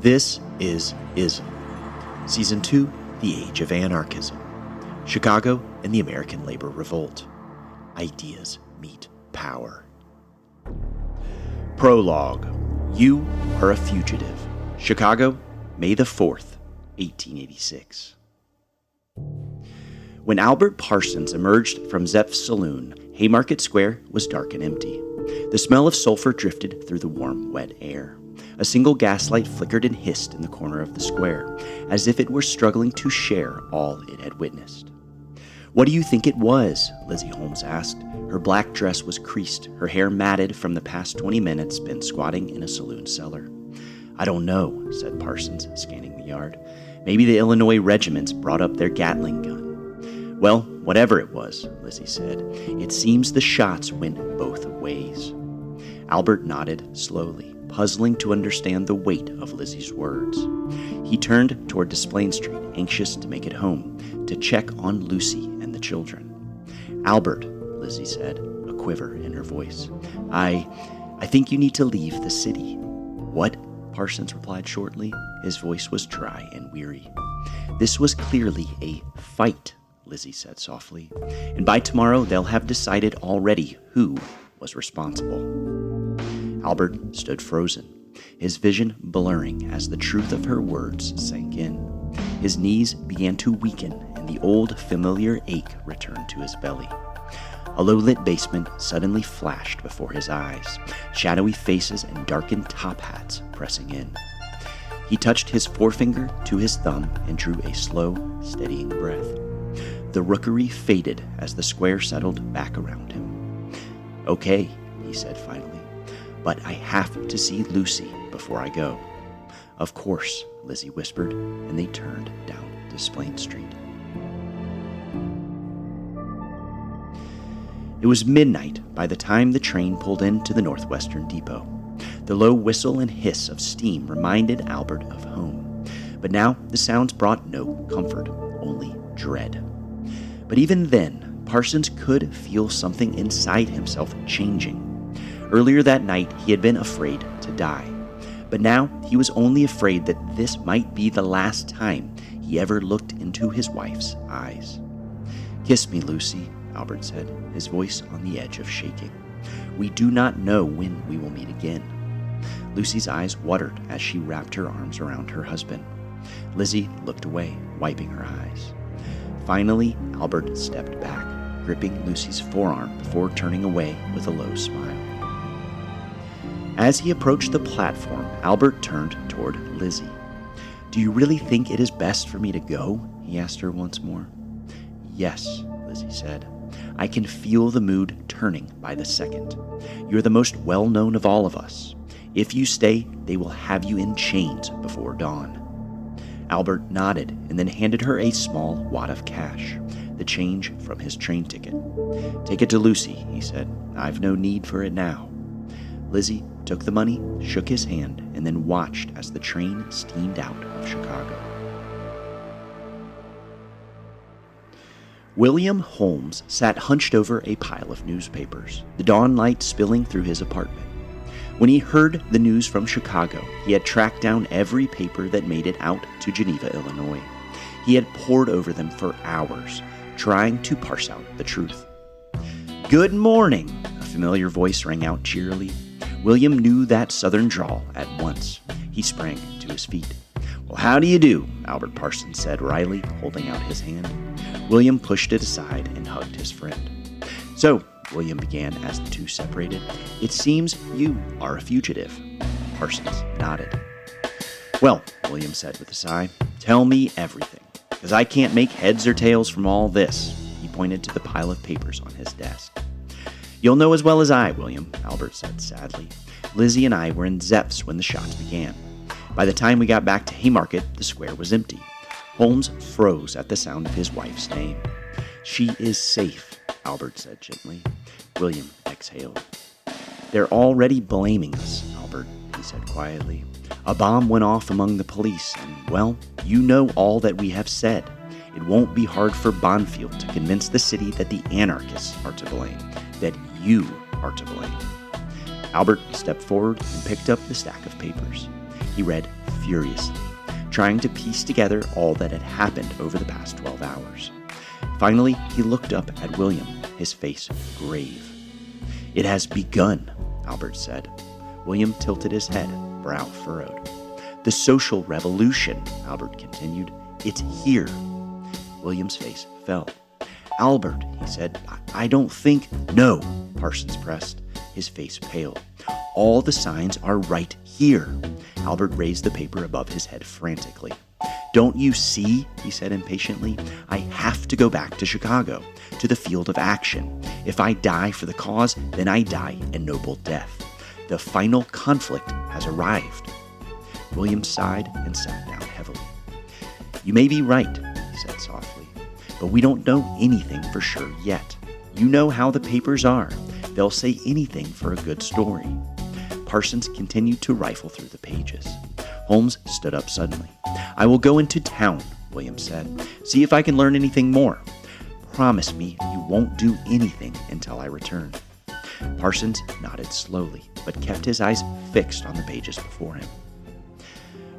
This is Ism, Season 2, The Age of Anarchism, Chicago and the American Labor Revolt. Ideas meet power. Prologue. You are a fugitive. Chicago, May the 4th, 1886. When Albert Parsons emerged from Zeph's saloon, Haymarket Square was dark and empty. The smell of sulfur drifted through the warm, wet air. A single gaslight flickered and hissed in the corner of the square, as if it were struggling to share all it had witnessed. "What do you think it was?" Lizzie Holmes asked. Her black dress was creased, her hair matted from the past 20 minutes spent squatting in a saloon cellar. "I don't know," said Parsons, scanning the yard. "Maybe the Illinois regiments brought up their Gatling gun." "Well, whatever it was," Lizzie said, "it seems the shots went both ways." Albert nodded slowly, puzzling to understand the weight of Lizzie's words. He turned toward Desplain Street, anxious to make it home, to check on Lucy and the children. "Albert," Lizzie said, a quiver in her voice, I think you need to leave the city." "What?" Parsons replied shortly. His voice was dry and weary. "This was clearly a fight," Lizzie said softly, "and by tomorrow they'll have decided already who was responsible." Albert stood frozen, his vision blurring as the truth of her words sank in. His knees began to weaken, and the old familiar ache returned to his belly. A low-lit basement suddenly flashed before his eyes, shadowy faces and darkened top hats pressing in. He touched his forefinger to his thumb and drew a slow, steadying breath. The rookery faded as the square settled back around him. "Okay," he said finally, "but I have to see Lucy before I go." "Of course," Lizzie whispered, and they turned down Desplain Street. It was midnight by the time the train pulled into the Northwestern Depot. The low whistle and hiss of steam reminded Albert of home, but now the sounds brought no comfort, only dread. But even then, Parsons could feel something inside himself changing. Earlier that night, he had been afraid to die, but now he was only afraid that this might be the last time he ever looked into his wife's eyes. "Kiss me, Lucy," Albert said, his voice on the edge of shaking. "We do not know when we will meet again." Lucy's eyes watered as she wrapped her arms around her husband. Lizzie looked away, wiping her eyes. Finally, Albert stepped back, gripping Lucy's forearm before turning away with a low smile. As he approached the platform, Albert turned toward Lizzie. "Do you really think it is best for me to go?" he asked her once more. "Yes," Lizzie said. "I can feel the mood turning by the second. You're the most well-known of all of us. If you stay, they will have you in chains before dawn." Albert nodded and then handed her a small wad of cash, the change from his train ticket. "Take it to Lucy," he said. "I've no need for it now." Lizzie took the money, shook his hand, and then watched as the train steamed out of Chicago. William Holmes sat hunched over a pile of newspapers, the dawn light spilling through his apartment. When he heard the news from Chicago, he had tracked down every paper that made it out to Geneva, Illinois. He had pored over them for hours, trying to parse out the truth. "Good morning," a familiar voice rang out cheerily. William knew that southern drawl at once. He sprang to his feet. "Well, how do you do?" Albert Parsons said wryly, holding out his hand. William pushed it aside and hugged his friend. "So," William began as the two separated, "it seems you are a fugitive." Parsons nodded. "Well," William said with a sigh, "tell me everything, because I can't make heads or tails from all this." He pointed to the pile of papers on his desk. "You'll know as well as I, William," Albert said sadly. "Lizzie and I were in Zeph's when the shots began. By the time we got back to Haymarket, the square was empty." Holmes froze at the sound of his wife's name. "She is safe," Albert said gently. William exhaled. "They're already blaming us, Albert," he said quietly. "A bomb went off among the police, and, well, you know all that we have said. It won't be hard for Bonfield to convince the city that the anarchists are to blame, that you are to blame." Albert stepped forward and picked up the stack of papers. He read furiously, trying to piece together all that had happened over the past 12 hours. Finally, he looked up at William, his face grave. "It has begun," Albert said. William tilted his head, brow furrowed. "The social revolution," Albert continued. "It's here." William's face fell. "Albert," he said, I don't think—" "No," Parsons pressed, his face pale. "All the signs are right here." Albert raised the paper above his head frantically. "Don't you see?" he said impatiently. "I have to go back to Chicago, to the field of action. If I die for the cause, then I die a noble death. The final conflict has arrived." William sighed and sat down heavily. "You may be right," he said softly, "but we don't know anything for sure yet. You know how the papers are. They'll say anything for a good story." Parsons continued to rifle through the pages. Holmes stood up suddenly. "I will go into town," William said. "See if I can learn anything more. Promise me you won't do anything until I return." Parsons nodded slowly, but kept his eyes fixed on the pages before him.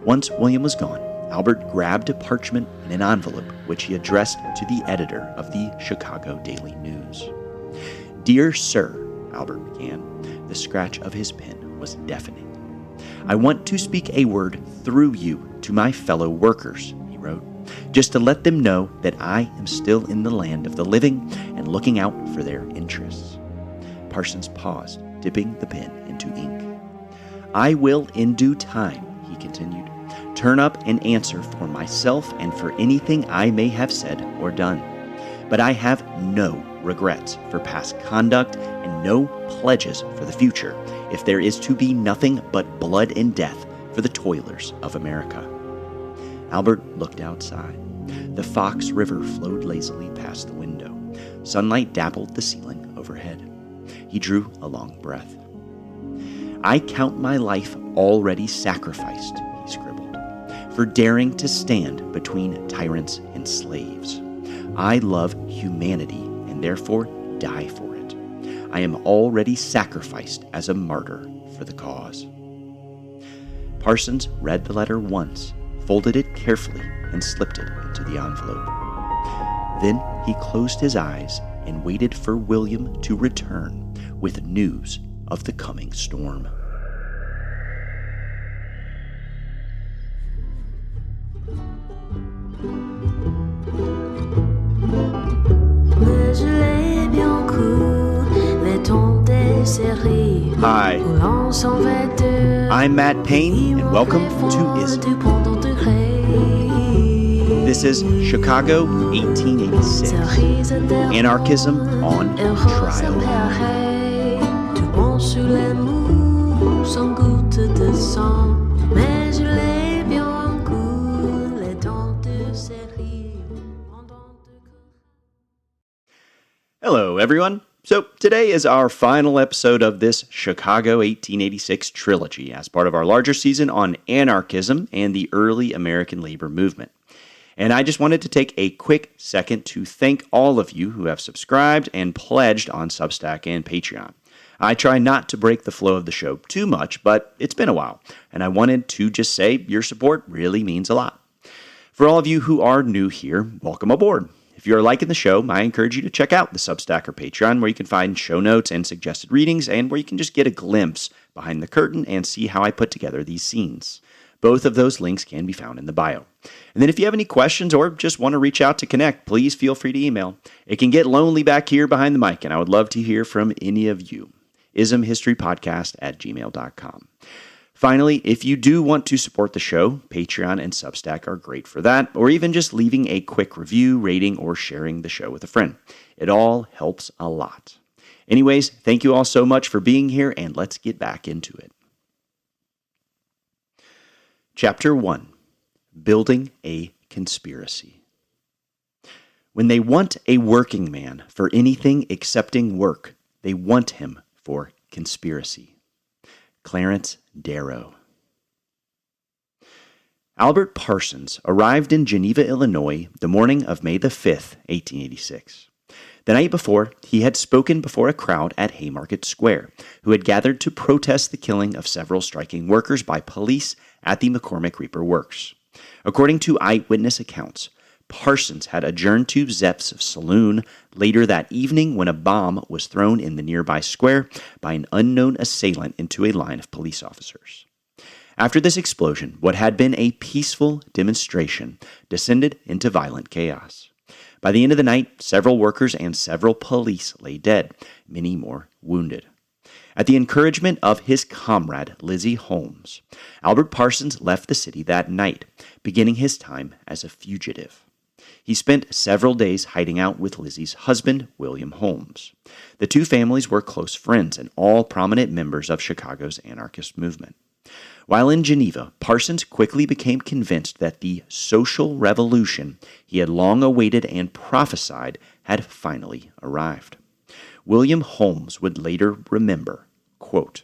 Once William was gone, Albert grabbed a parchment and an envelope, which he addressed to the editor of the Chicago Daily News. "Dear Sir," Albert began. The scratch of his pen was deafening. "I want to speak a word through you to my fellow workers," he wrote, "just to let them know that I am still in the land of the living and looking out for their interests." Parsons paused, dipping the pen into ink. "I will in due time," he continued, "turn up and answer for myself and for anything I may have said or done. But I have no regrets for past conduct and no pledges for the future if there is to be nothing but blood and death for the toilers of America." Albert looked outside. The Fox River flowed lazily past the window. Sunlight dappled the ceiling overhead. He drew a long breath. "I count my life already sacrificed," he scribbled, "for daring to stand between tyrants and slaves. I love humanity and therefore die for it. I am already sacrificed as a martyr for the cause." Parsons read the letter once, folded it carefully, and slipped it into the envelope. Then he closed his eyes and waited for William to return with news of the coming storm. Hi, I'm Matt Payne, and welcome to Ism. This is Chicago 1886, Anarchism on trial. Hello, everyone. So today is our final episode of this Chicago 1886 trilogy as part of our larger season on anarchism and the early American labor movement. And I just wanted to take a quick second to thank all of you who have subscribed and pledged on Substack and Patreon. I try not to break the flow of the show too much, but it's been a while, and I wanted to just say your support really means a lot. For all of you who are new here, welcome aboard. If you're liking the show, I encourage you to check out the Substack or Patreon, where you can find show notes and suggested readings, and where you can just get a glimpse behind the curtain and see how I put together these scenes. Both of those links can be found in the bio. And then if you have any questions or just want to reach out to connect, please feel free to email. It can get lonely back here behind the mic, and I would love to hear from any of you. ismhistorypodcast@gmail.com. Finally, if you do want to support the show, Patreon and Substack are great for that, or even just leaving a quick review, rating, or sharing the show with a friend. It all helps a lot. Anyways, thank you all so much for being here, and let's get back into it. Chapter 1. Building a Conspiracy. When they want a working man for anything excepting work, they want him for conspiracy. Clarence Darrow. Albert Parsons arrived in Geneva, Illinois, the morning of May the 5th, 1886. The night before, he had spoken before a crowd at Haymarket Square, who had gathered to protest the killing of several striking workers by police at the McCormick Reaper Works. According to eyewitness accounts, Parsons had adjourned to Zeph's saloon later that evening when a bomb was thrown in the nearby square by an unknown assailant into a line of police officers. After this explosion, what had been a peaceful demonstration descended into violent chaos. By the end of the night, several workers and several police lay dead, many more wounded. At the encouragement of his comrade, Lizzie Holmes, Albert Parsons left the city that night, beginning his time as a fugitive. He spent several days hiding out with Lizzie's husband, William Holmes. The two families were close friends and all prominent members of Chicago's anarchist movement. While in Geneva, Parsons quickly became convinced that the social revolution he had long awaited and prophesied had finally arrived. William Holmes would later remember, quote,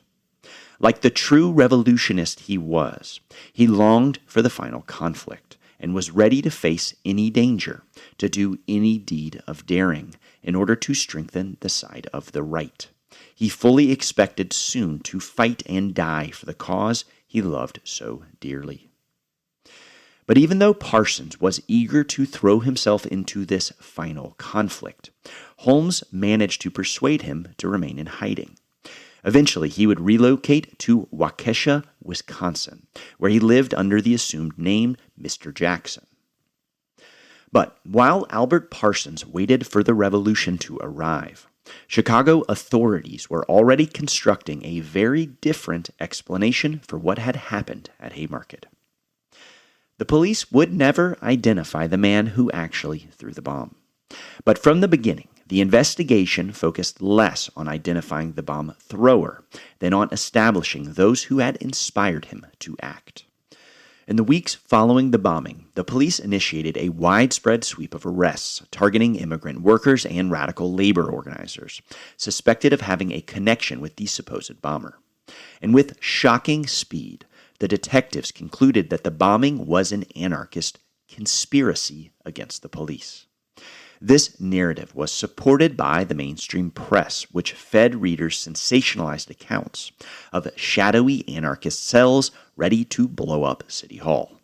"Like the true revolutionist he was, he longed for the final conflict and was ready to face any danger, to do any deed of daring, in order to strengthen the side of the right. He fully expected soon to fight and die for the cause he loved so dearly." But even though Parsons was eager to throw himself into this final conflict, Holmes managed to persuade him to remain in hiding. Eventually, he would relocate to Waukesha, Wisconsin, where he lived under the assumed name Mr. Jackson. But while Albert Parsons waited for the revolution to arrive, Chicago authorities were already constructing a very different explanation for what had happened at Haymarket. The police would never identify the man who actually threw the bomb. But from the beginning, the investigation focused less on identifying the bomb thrower than on establishing those who had inspired him to act. In the weeks following the bombing, the police initiated a widespread sweep of arrests targeting immigrant workers and radical labor organizers, suspected of having a connection with the supposed bomber. And with shocking speed, the detectives concluded that the bombing was an anarchist conspiracy against the police. This narrative was supported by the mainstream press, which fed readers sensationalized accounts of shadowy anarchist cells ready to blow up City Hall.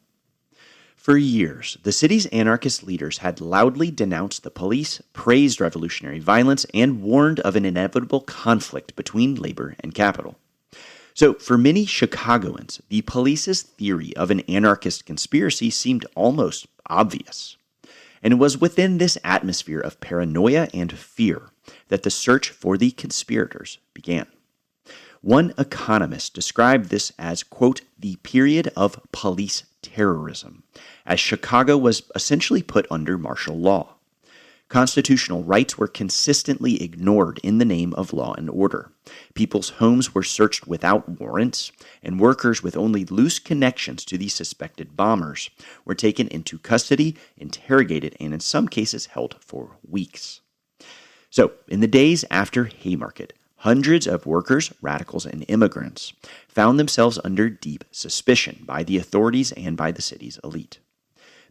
For years, the city's anarchist leaders had loudly denounced the police, praised revolutionary violence, and warned of an inevitable conflict between labor and capital. So, for many Chicagoans, the police's theory of an anarchist conspiracy seemed almost obvious. And it was within this atmosphere of paranoia and fear that the search for the conspirators began. One economist described this as, quote, the period of police terrorism, as Chicago was essentially put under martial law. Constitutional rights were consistently ignored in the name of law and order. People's homes were searched without warrants, and workers with only loose connections to the suspected bombers were taken into custody, interrogated, and in some cases held for weeks. So, in the days after Haymarket, hundreds of workers, radicals, and immigrants found themselves under deep suspicion by the authorities and by the city's elite.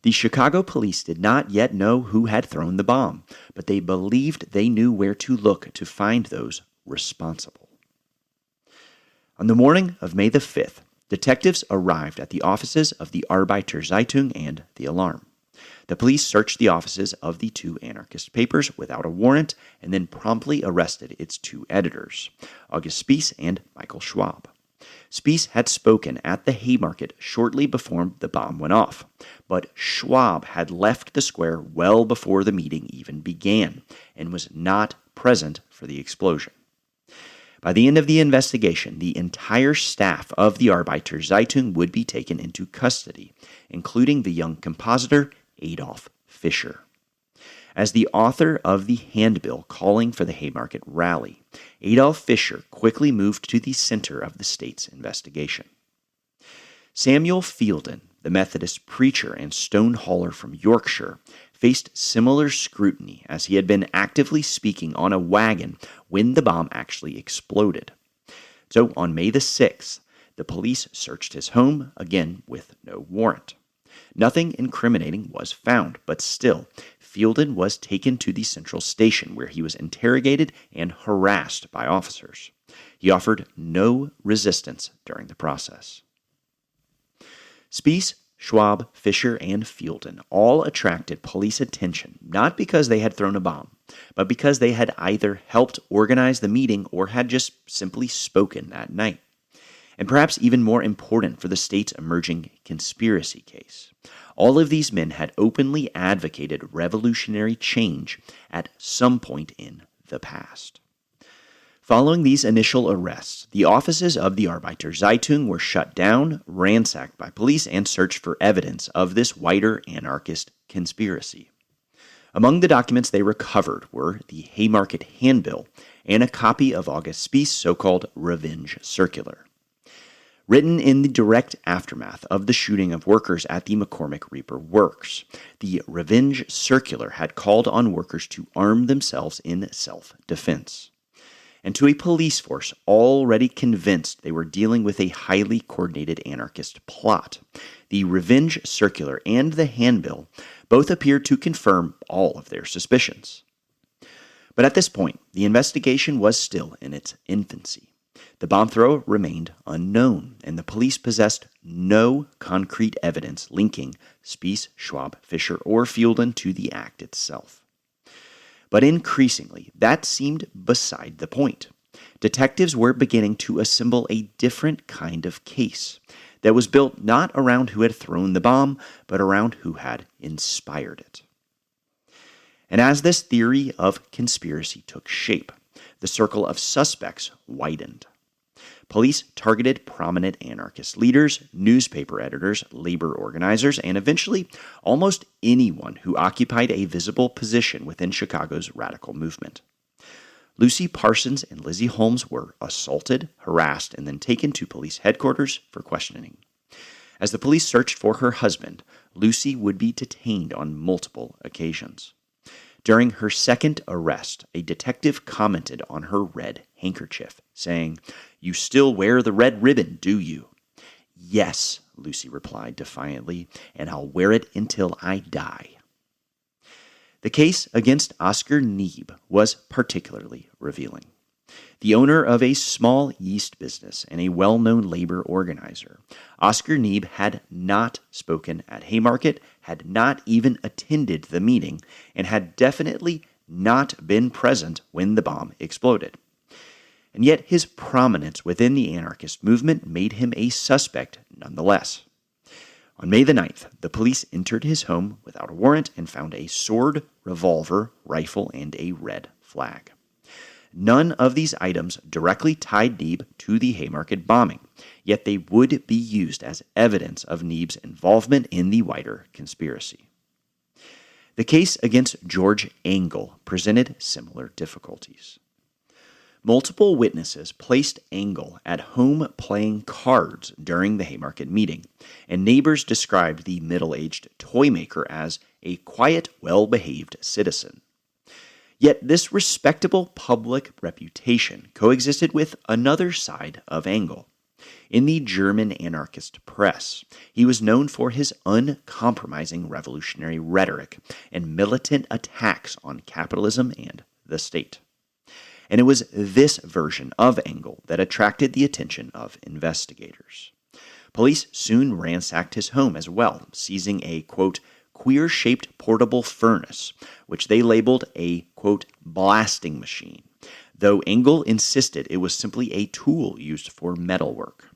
The Chicago police did not yet know who had thrown the bomb, but they believed they knew where to look to find those responsible. On the morning of May the 5th, detectives arrived at the offices of the Arbeiter Zeitung and the Alarm. The police searched the offices of the two anarchist papers without a warrant and then promptly arrested its two editors, August Spies and Michael Schwab. Spies had spoken at the Haymarket shortly before the bomb went off, but Schwab had left the square well before the meeting even began and was not present for the explosion. By the end of the investigation, the entire staff of the Arbeiter Zeitung would be taken into custody, including the young compositor Adolf Fischer. As the author of the handbill calling for the Haymarket rally, Adolf Fischer quickly moved to the center of the state's investigation. Samuel Fielden, the Methodist preacher and stone hauler from Yorkshire, faced similar scrutiny as he had been actively speaking on a wagon when the bomb actually exploded. So on May the 6th, the police searched his home, again with no warrant. Nothing incriminating was found, but still, Fielden was taken to the central station where he was interrogated and harassed by officers. He offered no resistance during the process. Spies, Schwab, Fisher, and Fielden all attracted police attention not because they had thrown a bomb, but because they had either helped organize the meeting or had just simply spoken that night. And perhaps even more important for the state's emerging conspiracy case, all of these men had openly advocated revolutionary change at some point in the past. Following these initial arrests, the offices of the Arbeiter Zeitung were shut down, ransacked by police, and searched for evidence of this wider anarchist conspiracy. Among the documents they recovered were the Haymarket Handbill and a copy of August Spies' so-called Revenge Circular. Written in the direct aftermath of the shooting of workers at the McCormick Reaper Works, the Revenge Circular had called on workers to arm themselves in self-defense. And to a police force already convinced they were dealing with a highly coordinated anarchist plot, the Revenge Circular and the Handbill both appeared to confirm all of their suspicions. But at this point, the investigation was still in its infancy. The bomb thrower remained unknown, and the police possessed no concrete evidence linking Spies, Schwab, Fisher, or Fielden to the act itself. But increasingly, that seemed beside the point. Detectives were beginning to assemble a different kind of case that was built not around who had thrown the bomb, but around who had inspired it. And as this theory of conspiracy took shape, the circle of suspects widened. Police targeted prominent anarchist leaders, newspaper editors, labor organizers, and eventually almost anyone who occupied a visible position within Chicago's radical movement. Lucy Parsons and Lizzie Holmes were assaulted, harassed, and then taken to police headquarters for questioning. As the police searched for her husband, Lucy would be detained on multiple occasions. During her second arrest, a detective commented on her red handkerchief, saying, "You still wear the red ribbon, do you?" "Yes," Lucy replied defiantly, "and I'll wear it until I die." The case against Oscar Neebe was particularly revealing. The owner of a small yeast business and a well-known labor organizer, Oscar Neebe had not spoken at Haymarket, had not even attended the meeting, and had definitely not been present when the bomb exploded. And yet his prominence within the anarchist movement made him a suspect nonetheless. On May the 9th, the police entered his home without a warrant and found a sword, revolver, rifle, and a red flag. None of these items directly tied Neebe to the Haymarket bombing, yet they would be used as evidence of Neebe's involvement in the wider conspiracy. The case against George Engel presented similar difficulties. Multiple witnesses placed Engel at home playing cards during the Haymarket meeting, and neighbors described the middle-aged toymaker as a quiet, well-behaved citizen. Yet this respectable public reputation coexisted with another side of Engel. In the German anarchist press, he was known for his uncompromising revolutionary rhetoric and militant attacks on capitalism and the state. And it was this version of Engel that attracted the attention of investigators. Police soon ransacked his home as well, seizing a, quote, queer-shaped portable furnace, which they labeled a, quote, blasting machine, though Engel insisted it was simply a tool used for metalwork.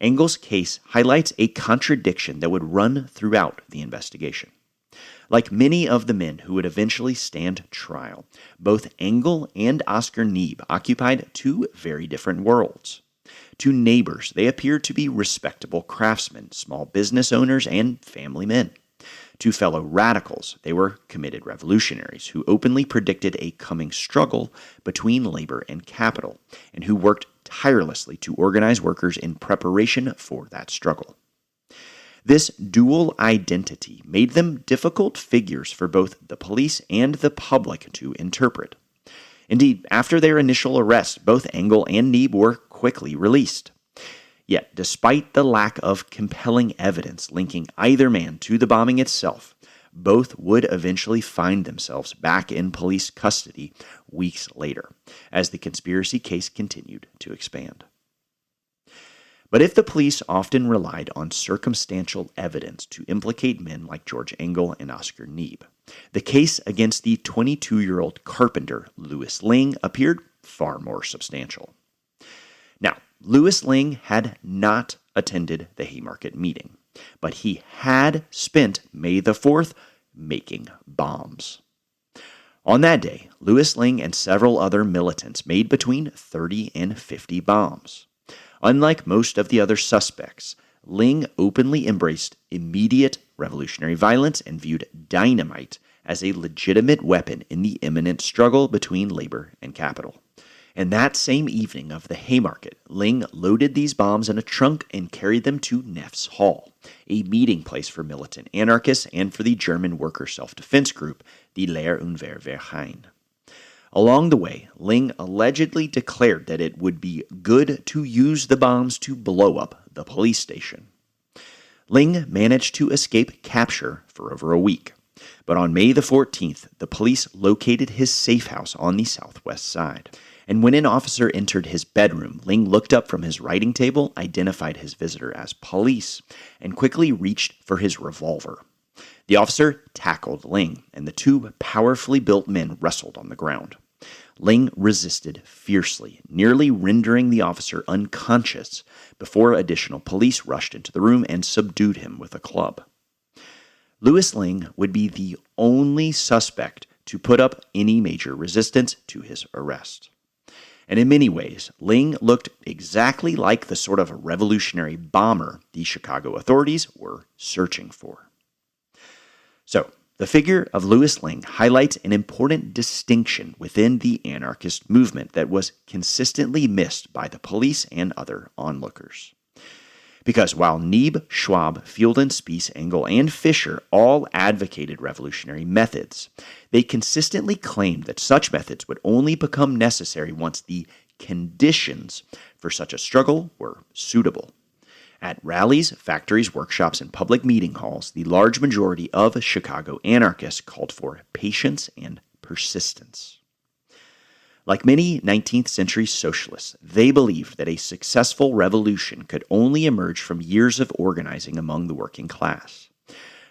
Engel's case highlights a contradiction that would run throughout the investigation. Like many of the men who would eventually stand trial, both Engel and Oscar Neebe occupied two very different worlds. To neighbors, they appeared to be respectable craftsmen, small business owners, and family men. To fellow radicals, they were committed revolutionaries who openly predicted a coming struggle between labor and capital, and who worked tirelessly to organize workers in preparation for that struggle. This dual identity made them difficult figures for both the police and the public to interpret. Indeed, after their initial arrest, both Engel and Neebe were quickly released. Yet, despite the lack of compelling evidence linking either man to the bombing itself, both would eventually find themselves back in police custody weeks later, as the conspiracy case continued to expand. But if the police often relied on circumstantial evidence to implicate men like George Engel and Oscar Neebe, the case against the 22-year-old carpenter Louis Ling appeared far more substantial. Now, Louis Ling had not attended the Haymarket meeting, but he had spent May the 4th making bombs. On that day, Louis Ling and several other militants made between 30 and 50 bombs. Unlike most of the other suspects, Ling openly embraced immediate revolutionary violence and viewed dynamite as a legitimate weapon in the imminent struggle between labor and capital. And that same evening of the Haymarket, Ling loaded these bombs in a trunk and carried them to Neff's Hall, a meeting place for militant anarchists and for the German worker self-defense group, the Lehr- und Wehrverein. Along the way, Ling allegedly declared that it would be good to use the bombs to blow up the police station. Ling managed to escape capture for over a week, but on May the 14th, the police located his safe house on the southwest side. And when an officer entered his bedroom, Ling looked up from his writing table, identified his visitor as police, and quickly reached for his revolver. The officer tackled Ling, and the two powerfully built men wrestled on the ground. Ling resisted fiercely, nearly rendering the officer unconscious before additional police rushed into the room and subdued him with a club. Louis Ling would be the only suspect to put up any major resistance to his arrest. And in many ways, Ling looked exactly like the sort of revolutionary bomber the Chicago authorities were searching for. So, the figure of Louis Ling highlights an important distinction within the anarchist movement that was consistently missed by the police and other onlookers. Because while Neebe, Schwab, Fielden, Spies, Engel, and Fischer all advocated revolutionary methods, they consistently claimed that such methods would only become necessary once the conditions for such a struggle were suitable. At rallies, factories, workshops, and public meeting halls, the large majority of Chicago anarchists called for patience and persistence. Like many 19th century socialists, they believed that a successful revolution could only emerge from years of organizing among the working class.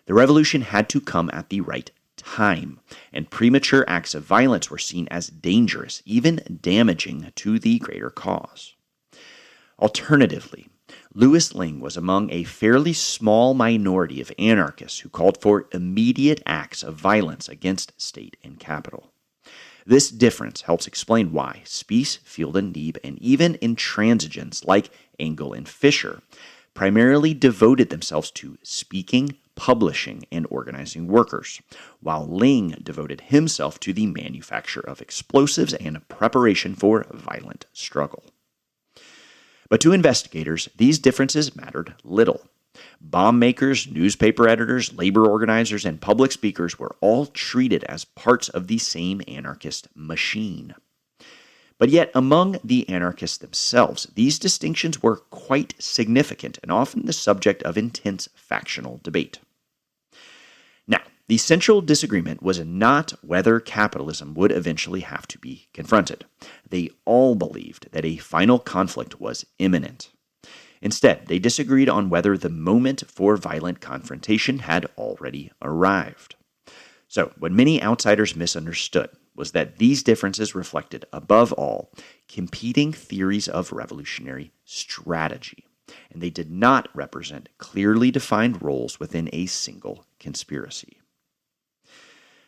The revolution had to come at the right time, and premature acts of violence were seen as dangerous, even damaging to the greater cause. Alternatively, Louis Ling was among a fairly small minority of anarchists who called for immediate acts of violence against state and capital. This difference helps explain why Spies, Fielden, Neebe, and even intransigents like Engel and Fischer primarily devoted themselves to speaking, publishing, and organizing workers, while Ling devoted himself to the manufacture of explosives and preparation for violent struggle. But to investigators, these differences mattered little. Bomb makers, newspaper editors, labor organizers, and public speakers were all treated as parts of the same anarchist machine. But yet, among the anarchists themselves, these distinctions were quite significant and often the subject of intense factional debate. Now, the central disagreement was not whether capitalism would eventually have to be confronted. They all believed that a final conflict was imminent. Instead, they disagreed on whether the moment for violent confrontation had already arrived. So, what many outsiders misunderstood was that these differences reflected, above all, competing theories of revolutionary strategy, and they did not represent clearly defined roles within a single conspiracy.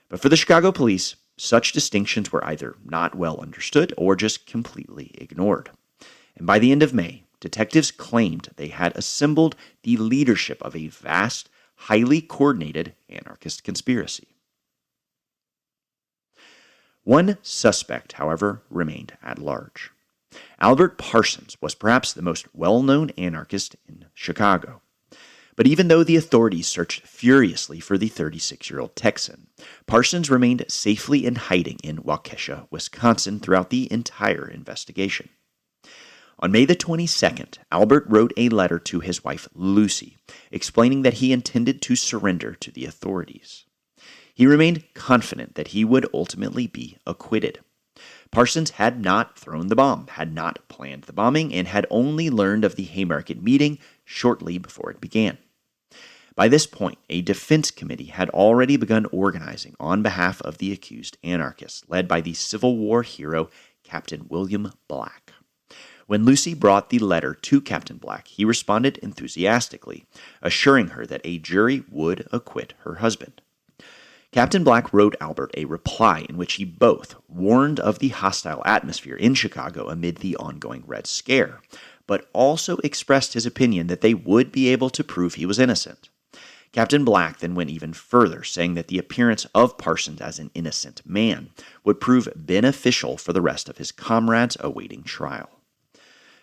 But for the Chicago police, such distinctions were either not well understood or just completely ignored. And by the end of May, detectives claimed they had assembled the leadership of a vast, highly coordinated anarchist conspiracy. One suspect, however, remained at large. Albert Parsons was perhaps the most well-known anarchist in Chicago. But even though the authorities searched furiously for the 36-year-old Texan, Parsons remained safely in hiding in Waukesha, Wisconsin throughout the entire investigation. On May the 22nd, Albert wrote a letter to his wife, Lucy, explaining that he intended to surrender to the authorities. he remained confident that he would ultimately be acquitted. Parsons had not thrown the bomb, had not planned the bombing, and had only learned of the Haymarket meeting shortly before it began. By this point, a defense committee had already begun organizing on behalf of the accused anarchists, led by the Civil War hero Captain William Black. When Lucy brought the letter to Captain Black, he responded enthusiastically, assuring her that a jury would acquit her husband. Captain Black wrote Albert a reply in which he both warned of the hostile atmosphere in Chicago amid the ongoing Red Scare, but also expressed his opinion that they would be able to prove he was innocent. Captain Black then went even further, saying that the appearance of Parsons as an innocent man would prove beneficial for the rest of his comrades awaiting trial.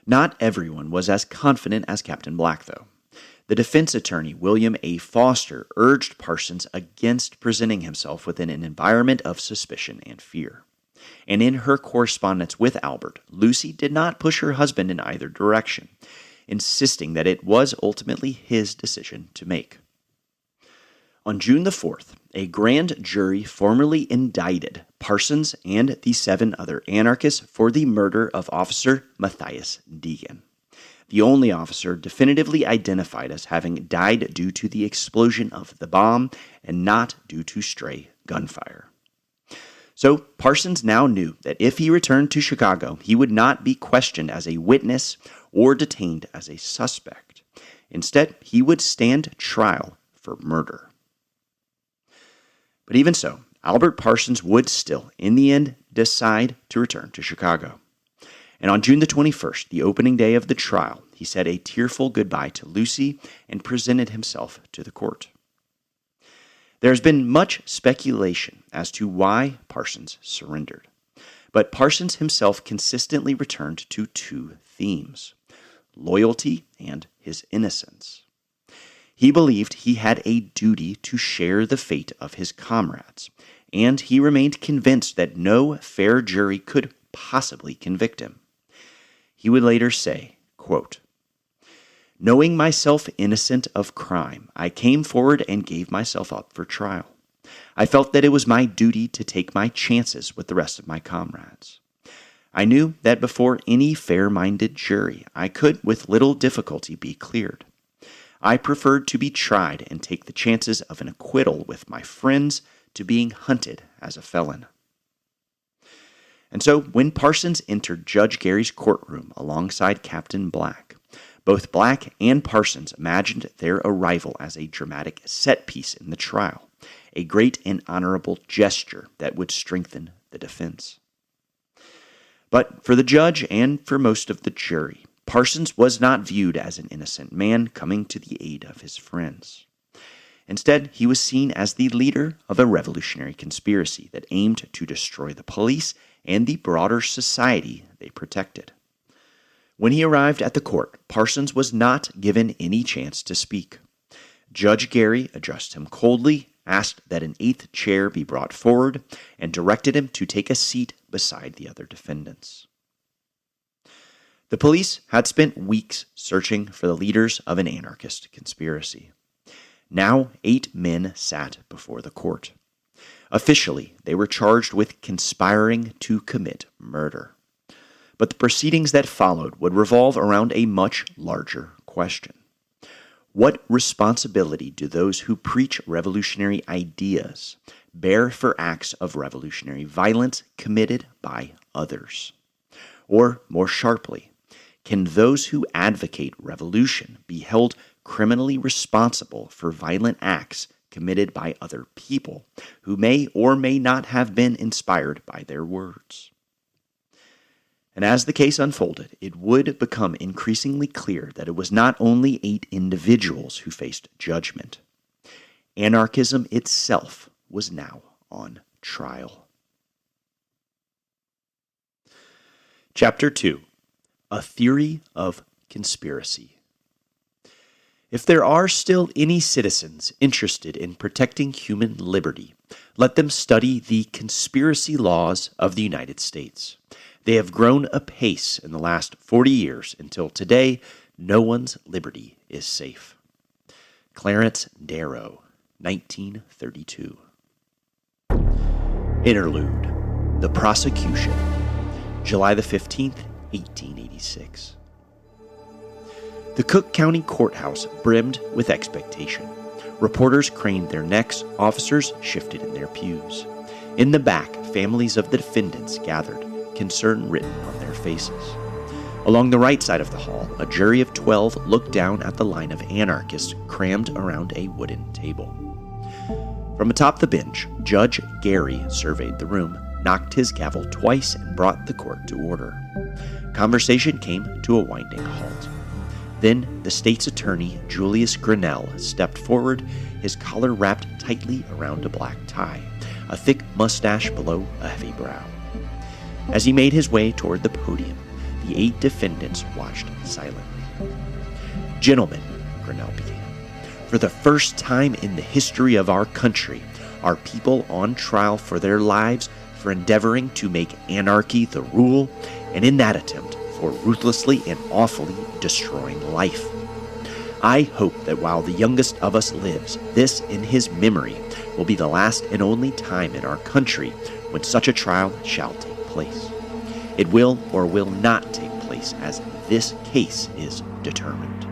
Not everyone was as confident as Captain Black, though. The defense attorney, William A. Foster, urged Parsons against presenting himself within an environment of suspicion and fear. And in her correspondence with Albert, Lucy did not push her husband in either direction, insisting that it was ultimately his decision to make. On June the 4th, a grand jury formally indicted Parsons and the 7 other anarchists for the murder of Officer Matthias Deegan, the only officer definitively identified as having died due to the explosion of the bomb and not due to stray gunfire. So Parsons now knew that if he returned to Chicago, he would not be questioned as a witness or detained as a suspect. Instead, he would stand trial for murder. But even so, Albert Parsons would still, in the end, decide to return to Chicago. And on June the 21st, the opening day of the trial, he said a tearful goodbye to Lucy and presented himself to the court. There has been much speculation as to why Parsons surrendered, but Parsons himself consistently returned to 2 themes: loyalty and his innocence. He believed he had a duty to share the fate of his comrades, and he remained convinced that no fair jury could possibly convict him. He would later say, quote, "Knowing myself innocent of crime, I came forward and gave myself up for trial. I felt that it was my duty to take my chances with the rest of my comrades. I knew that before any fair-minded jury, I could with little difficulty be cleared. I preferred to be tried and take the chances of an acquittal with my friends to being hunted as a felon." And so, when Parsons entered Judge Gary's courtroom alongside Captain Black, both Black and Parsons imagined their arrival as a dramatic set piece in the trial, a great and honorable gesture that would strengthen the defense. But for the judge and for most of the jury, Parsons was not viewed as an innocent man coming to the aid of his friends. Instead, he was seen as the leader of a revolutionary conspiracy that aimed to destroy the police and the broader society they protected. When he arrived at the court, Parsons was not given any chance to speak. Judge Gary addressed him coldly, asked that an 8th chair be brought forward, and directed him to take a seat beside the other defendants. The police had spent weeks searching for the leaders of an anarchist conspiracy. Now 8 men sat before the court. Officially, they were charged with conspiring to commit murder. But the proceedings that followed would revolve around a much larger question. What responsibility do those who preach revolutionary ideas bear for acts of revolutionary violence committed by others? Or, more sharply, can those who advocate revolution be held criminally responsible for violent acts committed by other people who may or may not have been inspired by their words? And as the case unfolded, it would become increasingly clear that it was not only 8 individuals who faced judgment. Anarchism itself was now on trial. Chapter 2. A Theory of Conspiracy. If there are still any citizens interested in protecting human liberty, let them study the conspiracy laws of the United States. They have grown apace in the last 40 years until today no one's liberty is safe. Clarence Darrow, 1932. Interlude: The Prosecution, July the 15th, 1886. The Cook County Courthouse brimmed with expectation. Reporters craned their necks, officers shifted in their pews. In the back, families of the defendants gathered, concern written on their faces. Along the right side of the hall, a jury of 12 looked down at the line of anarchists crammed around a wooden table. From atop the bench, Judge Gary surveyed the room, knocked his gavel twice, and brought the court to order. Conversation came to a winding halt. Then the state's attorney, Julius Grinnell, stepped forward, his collar wrapped tightly around a black tie, a thick mustache below a heavy brow. As he made his way toward the podium, the 8 defendants watched silently. "Gentlemen," Grinnell began, "for the first time in the history of our country, are people on trial for their lives for endeavoring to make anarchy the rule, and in that attempt, for ruthlessly and awfully destroying life. I hope that while the youngest of us lives, this in his memory will be the last and only time in our country when such a trial shall take place. It will or will not take place as this case is determined."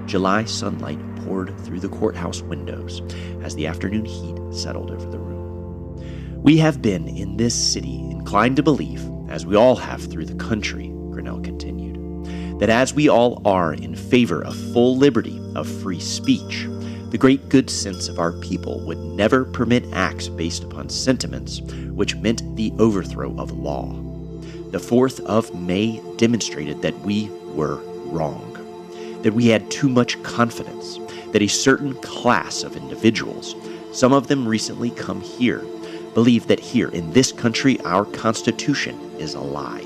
July sunlight poured through the courthouse windows as the afternoon heat settled over the room. "We have been in this city inclined to believe, as we all have through the country," Grinnell continued, "that as we all are in favor of full liberty of free speech, the great good sense of our people would never permit acts based upon sentiments which meant the overthrow of law. The 4th of May demonstrated that we were wrong, that we had too much confidence, that a certain class of individuals, some of them recently come here, believe that here in this country our Constitution is a lie."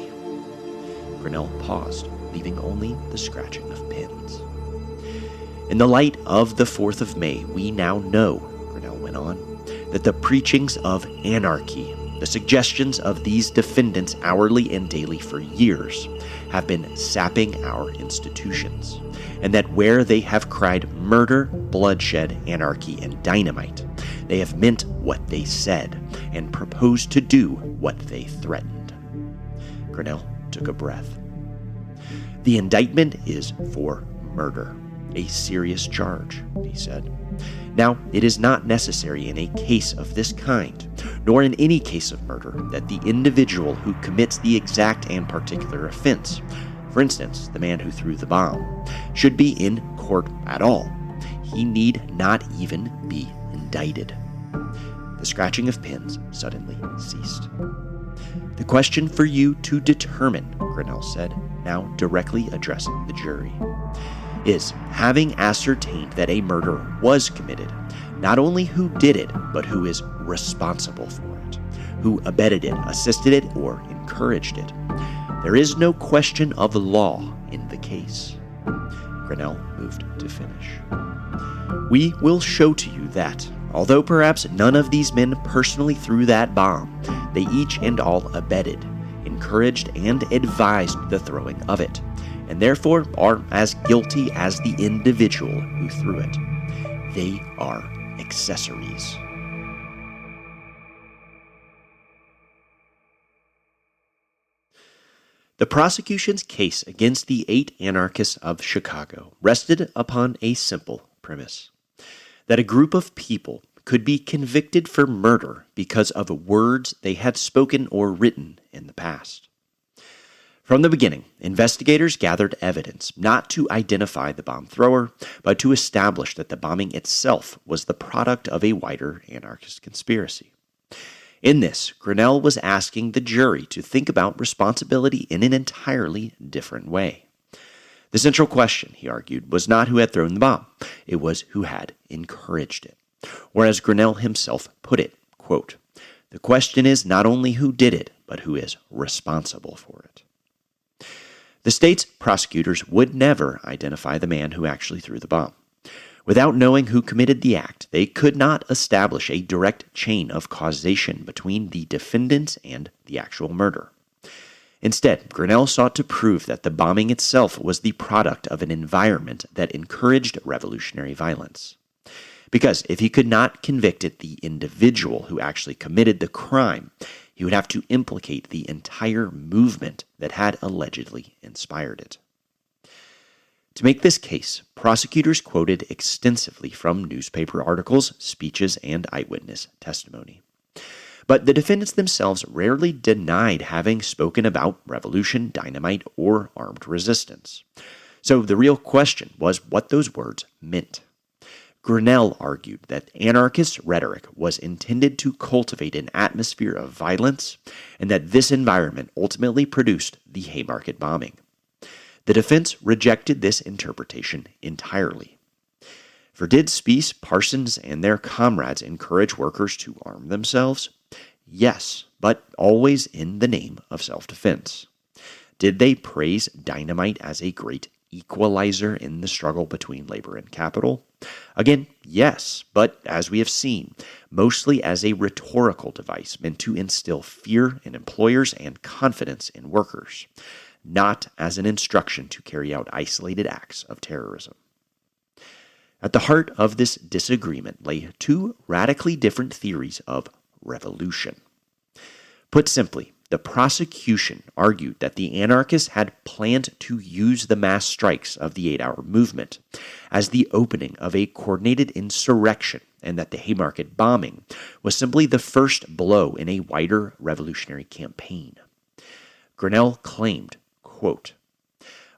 Grinnell paused, leaving only the scratching of pens. "In the light of the 4th of May, we now know," Grinnell went on, "that the preachings of anarchy, the suggestions of these defendants hourly and daily for years, have been sapping our institutions, and that where they have cried murder, bloodshed, anarchy, and dynamite, they have meant what they said and proposed to do what they threatened." Grinnell took a breath. "The indictment is for murder, a serious charge," he said. "Now, it is not necessary in a case of this kind, nor in any case of murder, that the individual who commits the exact and particular offense, for instance, the man who threw the bomb, should be in court at all. He need not even be indicted." The scratching of pens suddenly ceased. "The question for you to determine," Grinnell said, now directly addressing the jury, "is, having ascertained that a murder was committed, not only who did it, but who is responsible for it, who abetted it, assisted it, or encouraged it. There is no question of law in the case." Grinnell moved to finish. "We will show to you that, although perhaps none of these men personally threw that bomb, they each and all abetted, encouraged, and advised the throwing of it, and therefore are as guilty as the individual who threw it. They are accessories." The prosecution's case against the 8 anarchists of Chicago rested upon a simple premise: that a group of people could be convicted for murder because of words they had spoken or written in the past. From the beginning, investigators gathered evidence not to identify the bomb thrower, but to establish that the bombing itself was the product of a wider anarchist conspiracy. In this, Grinnell was asking the jury to think about responsibility in an entirely different way. The central question, he argued, was not who had thrown the bomb, it was who had encouraged it. Or as Grinnell himself put it, quote, "The question is not only who did it, but who is responsible for it." The state's prosecutors would never identify the man who actually threw the bomb. Without knowing who committed the act, they could not establish a direct chain of causation between the defendants and the actual murder. Instead, Grinnell sought to prove that the bombing itself was the product of an environment that encouraged revolutionary violence. Because if he could not convict the individual who actually committed the crime, he would have to implicate the entire movement that had allegedly inspired it. To make this case, prosecutors quoted extensively from newspaper articles, speeches, and eyewitness testimony. But the defendants themselves rarely denied having spoken about revolution, dynamite, or armed resistance. So the real question was what those words meant. Grinnell argued that anarchist rhetoric was intended to cultivate an atmosphere of violence, and that this environment ultimately produced the Haymarket bombing. The defense rejected this interpretation entirely. For did Spies, Parsons, and their comrades encourage workers to arm themselves? Yes, but always in the name of self-defense. Did they praise dynamite as a great equalizer in the struggle between labor and capital? Again, yes, but as we have seen, mostly as a rhetorical device meant to instill fear in employers and confidence in workers, not as an instruction to carry out isolated acts of terrorism. At the heart of this disagreement lay two radically different theories of revolution. Put simply, the prosecution argued that the anarchists had planned to use the mass strikes of the 8-hour movement as the opening of a coordinated insurrection, and that the Haymarket bombing was simply the first blow in a wider revolutionary campaign. Grinnell claimed, quote,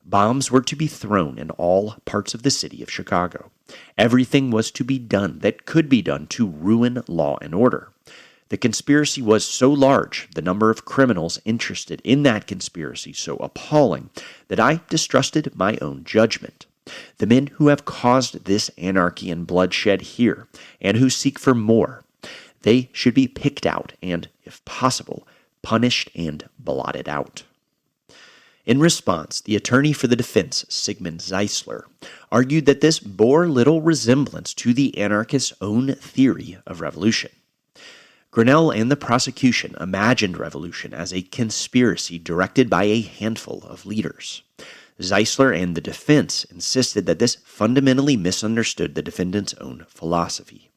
"Bombs were to be thrown in all parts of the city of Chicago. Everything was to be done that could be done to ruin law and order. The conspiracy was so large, the number of criminals interested in that conspiracy so appalling, that I distrusted my own judgment. The men who have caused this anarchy and bloodshed here, and who seek for more, they should be picked out and, if possible, punished and blotted out." In response, the attorney for the defense, Sigmund Zeisler, argued that this bore little resemblance to the anarchists' own theory of revolution. Grinnell and the prosecution imagined revolution as a conspiracy directed by a handful of leaders. Zeisler and the defense insisted that this fundamentally misunderstood the defendants' own philosophy.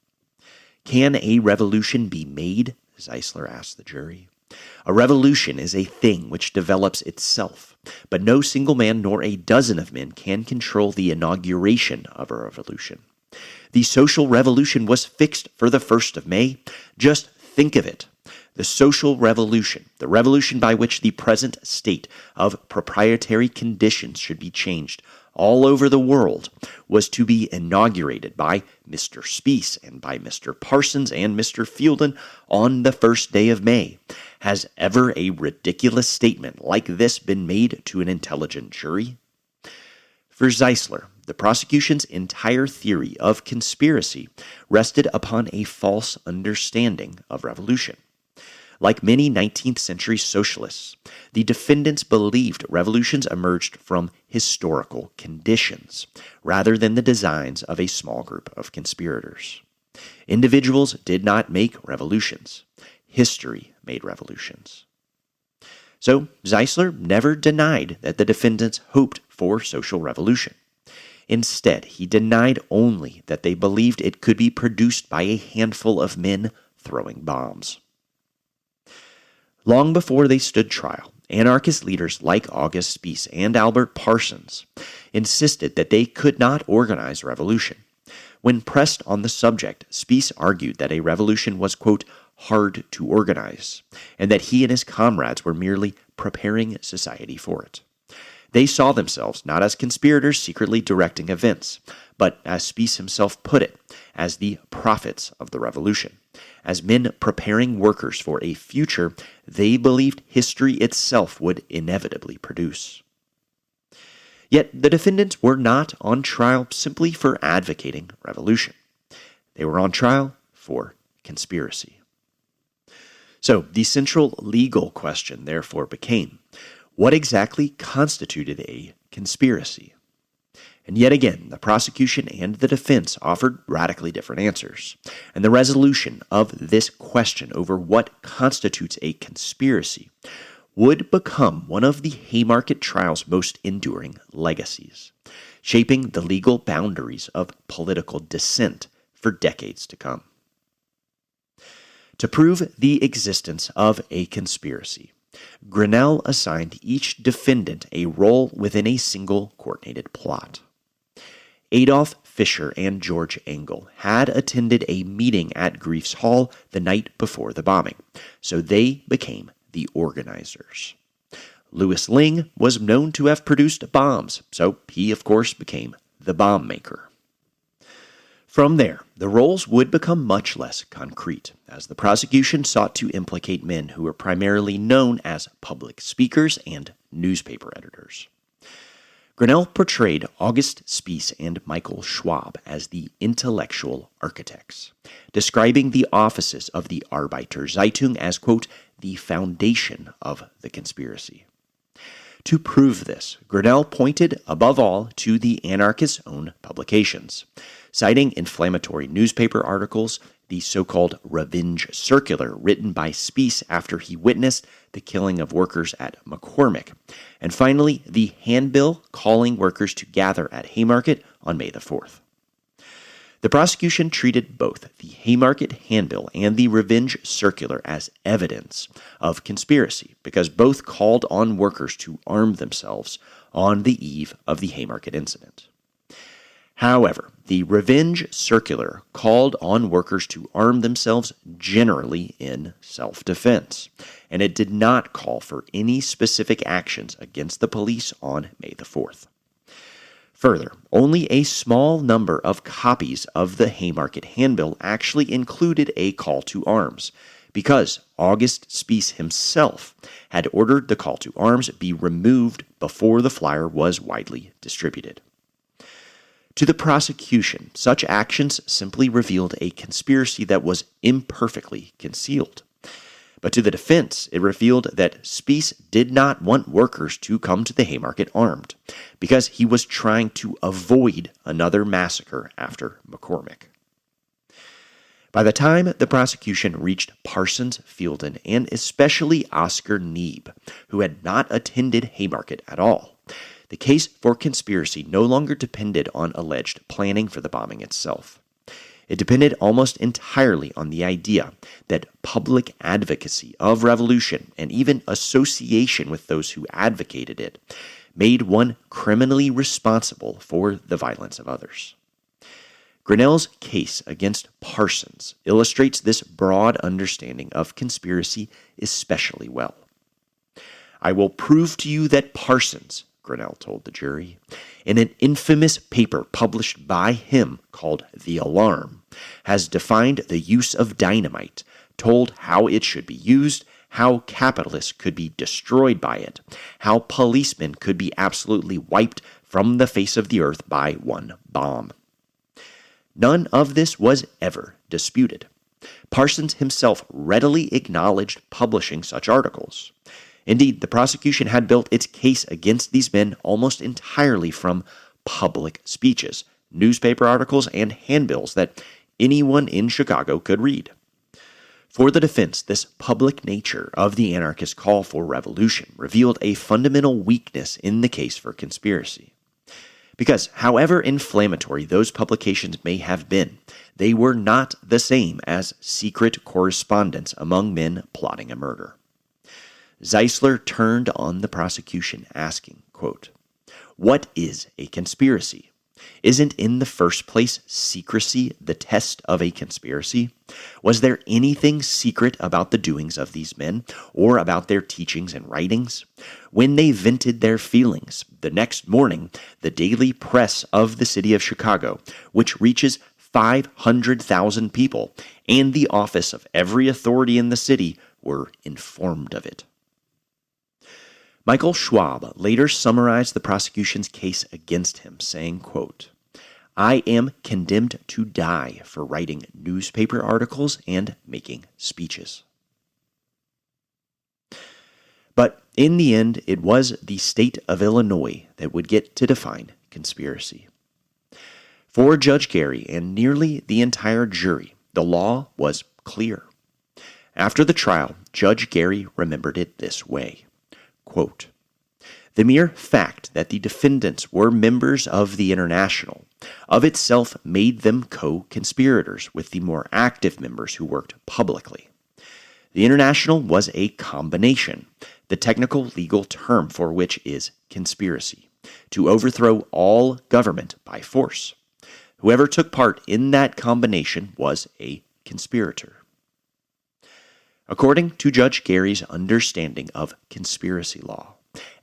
"Can a revolution be made?" Zeisler asked the jury. "A revolution is a thing which develops itself, but no single man nor a dozen of men can control the inauguration of a revolution. The social revolution was fixed for the 1st of May. Just think of it. The social revolution, the revolution by which the present state of proprietary conditions should be changed all over the world, was to be inaugurated by Mr. Spies and by Mr. Parsons and Mr. Fielden on the 1st day of May. Has ever a ridiculous statement like this been made to an intelligent jury?" For Zeisler, the prosecution's entire theory of conspiracy rested upon a false understanding of revolution. Like many 19th century socialists, the defendants believed revolutions emerged from historical conditions, rather than the designs of a small group of conspirators. Individuals did not make revolutions. History made revolutions. So Zeisler never denied that the defendants hoped for social revolution. Instead, he denied only that they believed it could be produced by a handful of men throwing bombs. Long before they stood trial, anarchist leaders like August Spies and Albert Parsons insisted that they could not organize revolution. When pressed on the subject, Spies argued that a revolution was, quote, "hard to organize," and that he and his comrades were merely preparing society for it. They saw themselves not as conspirators secretly directing events, but, as Spies himself put it, as the prophets of the revolution, as men preparing workers for a future they believed history itself would inevitably produce. Yet the defendants were not on trial simply for advocating revolution. They were on trial for conspiracy. So the central legal question, therefore, became, what exactly constituted a conspiracy? And yet again, the prosecution and the defense offered radically different answers. And the resolution of this question over what constitutes a conspiracy would become one of the Haymarket trial's most enduring legacies, shaping the legal boundaries of political dissent for decades to come. To prove the existence of a conspiracy, Grinnell assigned each defendant a role within a single coordinated plot. Adolf Fischer and George Engel had attended a meeting at Grief's Hall the night before the bombing, so they became the organizers. Louis Ling was known to have produced bombs, so he, of course, became the bomb maker. From there, the roles would become much less concrete, as the prosecution sought to implicate men who were primarily known as public speakers and newspaper editors. Grinnell portrayed August Spies and Michael Schwab as the intellectual architects, describing the offices of the Arbeiterzeitung as, quote, the foundation of the conspiracy. To prove this, Grinnell pointed, above all, to the anarchists' own publications, citing inflammatory newspaper articles, the so-called revenge circular written by Spies after he witnessed the killing of workers at McCormick, and finally the handbill calling workers to gather at Haymarket on May the 4th. The prosecution treated both the Haymarket handbill and the revenge circular as evidence of conspiracy because both called on workers to arm themselves on the eve of the Haymarket incident. However, the revenge circular called on workers to arm themselves generally in self-defense, and it did not call for any specific actions against the police on May the 4th. Further, only a small number of copies of the Haymarket handbill actually included a call to arms, because August Spies himself had ordered the call to arms be removed before the flyer was widely distributed. To the prosecution, such actions simply revealed a conspiracy that was imperfectly concealed. But to the defense, it revealed that Spies did not want workers to come to the Haymarket armed, because he was trying to avoid another massacre after McCormick. By the time the prosecution reached Parsons, Fielden, and especially Oscar Neebe, who had not attended Haymarket at all, the case for conspiracy no longer depended on alleged planning for the bombing itself. It depended almost entirely on the idea that public advocacy of revolution and even association with those who advocated it made one criminally responsible for the violence of others. Grinnell's case against Parsons illustrates this broad understanding of conspiracy especially well. I will prove to you that Parsons, Grinnell told the jury, in an infamous paper published by him called The Alarm, has defined the use of dynamite, told how it should be used, how capitalists could be destroyed by it, how policemen could be absolutely wiped from the face of the earth by one bomb. None of this was ever disputed. Parsons himself readily acknowledged publishing such articles. Indeed, the prosecution had built its case against these men almost entirely from public speeches, newspaper articles, and handbills that anyone in Chicago could read. For the defense, this public nature of the anarchist call for revolution revealed a fundamental weakness in the case for conspiracy. Because, however inflammatory those publications may have been, they were not the same as secret correspondence among men plotting a murder. Zeisler turned on the prosecution, asking, quote, "What is a conspiracy? Isn't in the first place secrecy the test of a conspiracy? Was there anything secret about the doings of these men, or about their teachings and writings? When they vented their feelings, the next morning, the daily press of the city of Chicago, which reaches 500,000 people, and the office of every authority in the city were informed of it." Michael Schwab later summarized the prosecution's case against him, saying, quote, "I am condemned to die for writing newspaper articles and making speeches." But in the end, it was the state of Illinois that would get to define conspiracy. For Judge Gary and nearly the entire jury, the law was clear. After the trial, Judge Gary remembered it this way. Quote, "The mere fact that the defendants were members of the International of itself made them co-conspirators with the more active members who worked publicly. The International was a combination, the technical legal term for which is conspiracy, to overthrow all government by force. Whoever took part in that combination was a conspirator. According to Judge Gary's understanding of conspiracy law,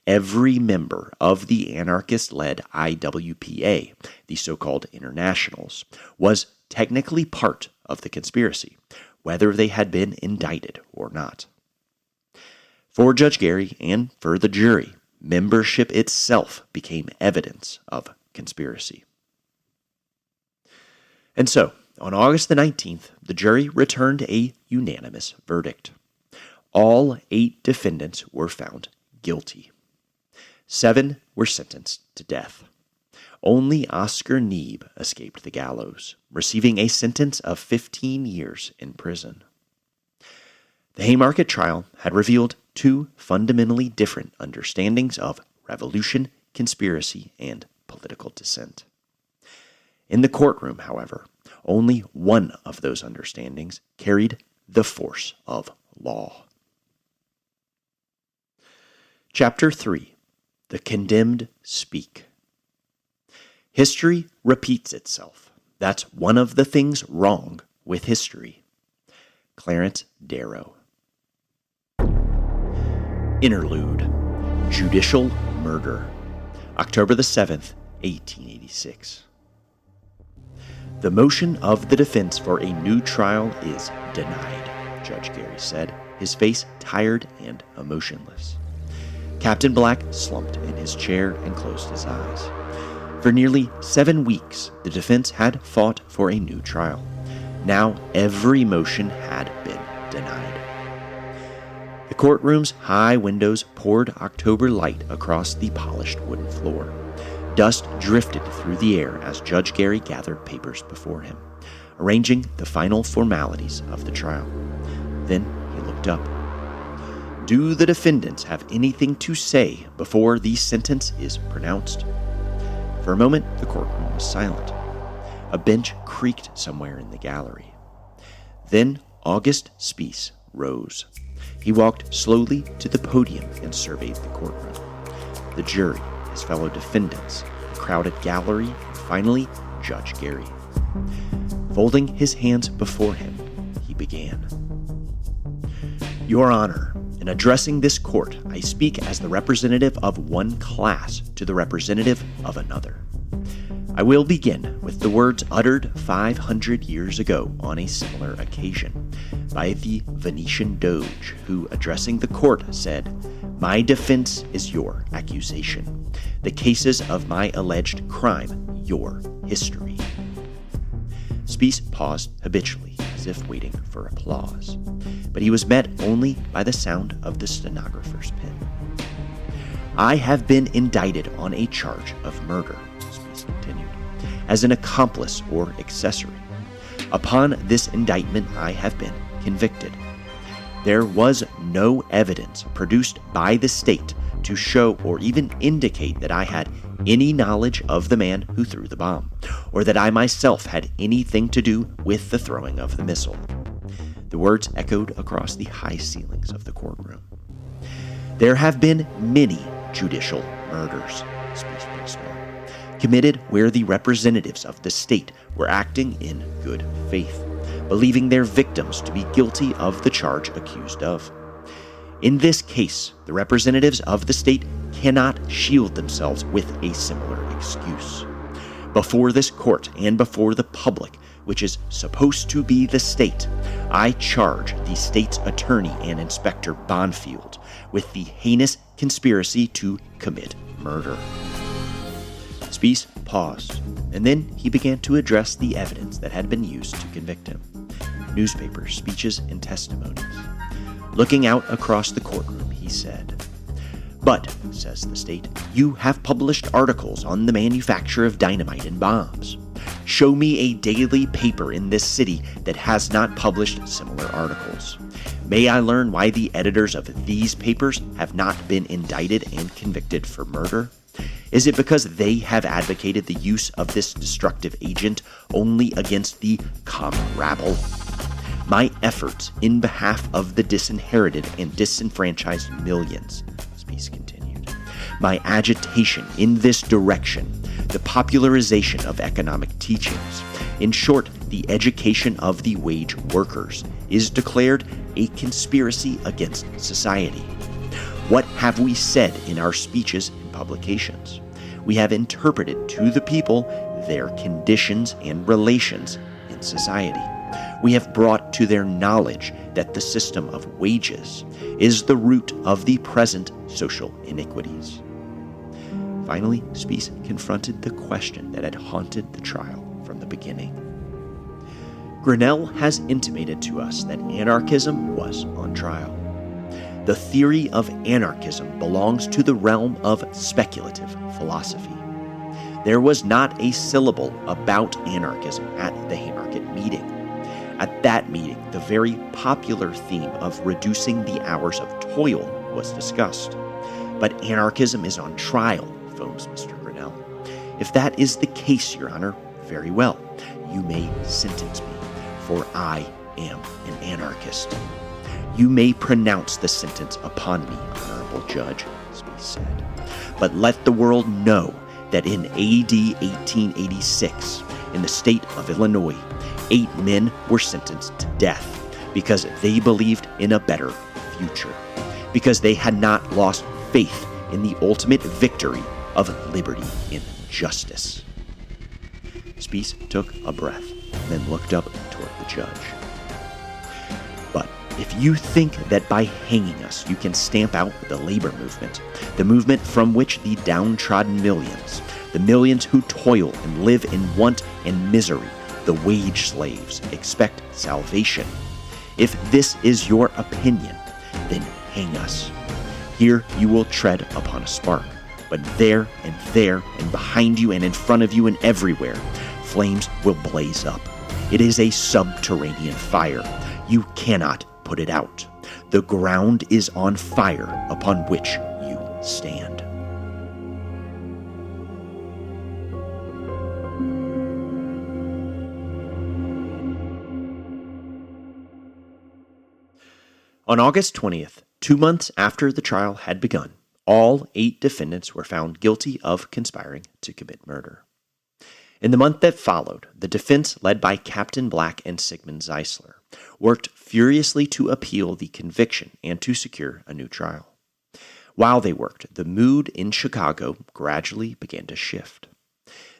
every member of the anarchist-led IWPA, the so-called Internationals, was technically part of the conspiracy, whether they had been indicted or not. For Judge Gary and for the jury, membership itself became evidence of conspiracy. And so, on August the 19th, the jury returned a unanimous verdict. All 8 defendants were found guilty. 7 were sentenced to death. Only Oscar Neebe escaped the gallows, receiving a sentence of 15 years in prison. The Haymarket trial had revealed 2 fundamentally different understandings of revolution, conspiracy, and political dissent. In the courtroom, however, only one of those understandings carried the force of law. Chapter 3. The Condemned Speak. History repeats itself. That's one of the things wrong with history. Clarence Darrow. Interlude. Judicial Murder. October the 7th, 1886. The motion of the defense for a new trial is denied, Judge Gary said, his face tired and emotionless. Captain Black slumped in his chair and closed his eyes. For nearly 7 weeks, the defense had fought for a new trial. Now every motion had been denied. The courtroom's high windows poured October light across the polished wooden floor. Dust drifted through the air as Judge Gary gathered papers before him, arranging the final formalities of the trial. Then he looked up. Do the defendants have anything to say before the sentence is pronounced? For a moment, the courtroom was silent. A bench creaked somewhere in the gallery. Then August Spies rose. He walked slowly to the podium and surveyed the courtroom. The jury, his fellow defendants, the crowded gallery, and finally, Judge Gary. Folding his hands before him, he began. Your Honor, in addressing this court, I speak as the representative of one class to the representative of another. I will begin with the words uttered 500 years ago on a similar occasion by the Venetian Doge, who, addressing the court, said, My defense is your accusation. The cases of my alleged crime, your history. Spies paused habitually, as if waiting for applause, but he was met only by the sound of the stenographer's pen. I have been indicted on a charge of murder, Spies continued, as an accomplice or accessory. Upon this indictment, I have been convicted. There was no evidence produced by the state to show or even indicate that I had any knowledge of the man who threw the bomb, or that I myself had anything to do with the throwing of the missile. The words echoed across the high ceilings of the courtroom. There have been many judicial murders, Spies pressed on, committed where the representatives of the state were acting in good faith, believing their victims to be guilty of the charge accused of. In this case, the representatives of the state cannot shield themselves with a similar excuse. Before this court and before the public, which is supposed to be the state, I charge the state's attorney and Inspector Bonfield with the heinous conspiracy to commit murder. Spies paused, and then he began to address the evidence that had been used to convict him. Newspapers, speeches, and testimonies. Looking out across the courtroom, he said, But, says the state, you have published articles on the manufacture of dynamite and bombs. Show me a daily paper in this city that has not published similar articles. May I learn why the editors of these papers have not been indicted and convicted for murder? Is it because they have advocated the use of this destructive agent only against the common rabble? My efforts in behalf of the disinherited and disenfranchised millions, Spies continued. My agitation in this direction, the popularization of economic teachings, in short, the education of the wage workers, is declared a conspiracy against society. What have we said in our speeches and publications? We have interpreted to the people their conditions and relations in society. We have brought to their knowledge that the system of wages is the root of the present social iniquities. Finally, Spies confronted the question that had haunted the trial from the beginning. Grinnell has intimated to us that anarchism was on trial. The theory of anarchism belongs to the realm of speculative philosophy. There was not a syllable about anarchism at the Haymarket meeting. At that meeting, the very popular theme of reducing the hours of toil was discussed. But anarchism is on trial, foams Mr. Grinnell. If that is the case, Your Honor, very well. You may sentence me, for I am an anarchist. You may pronounce the sentence upon me, Honorable Judge, Spies said. But let the world know that in AD 1886, in the state of Illinois, 8 men were sentenced to death because they believed in a better future, because they had not lost faith in the ultimate victory of liberty and justice. Spies took a breath and then looked up toward the judge. But if you think that by hanging us you can stamp out the labor movement, the movement from which the downtrodden millions, the millions who toil and live in want and misery, the wage slaves, expect salvation, if this is your opinion, then hang us. Here you will tread upon a spark, but there and behind you and in front of you and everywhere, flames will blaze up. It is a subterranean fire. You cannot put it out. The ground is on fire upon which you stand. On August 20th, 2 months after the trial had begun, all 8 defendants were found guilty of conspiring to commit murder. In the month that followed, the defense, led by Captain Black and Sigmund Zeisler, worked furiously to appeal the conviction and to secure a new trial. While they worked, the mood in Chicago gradually began to shift.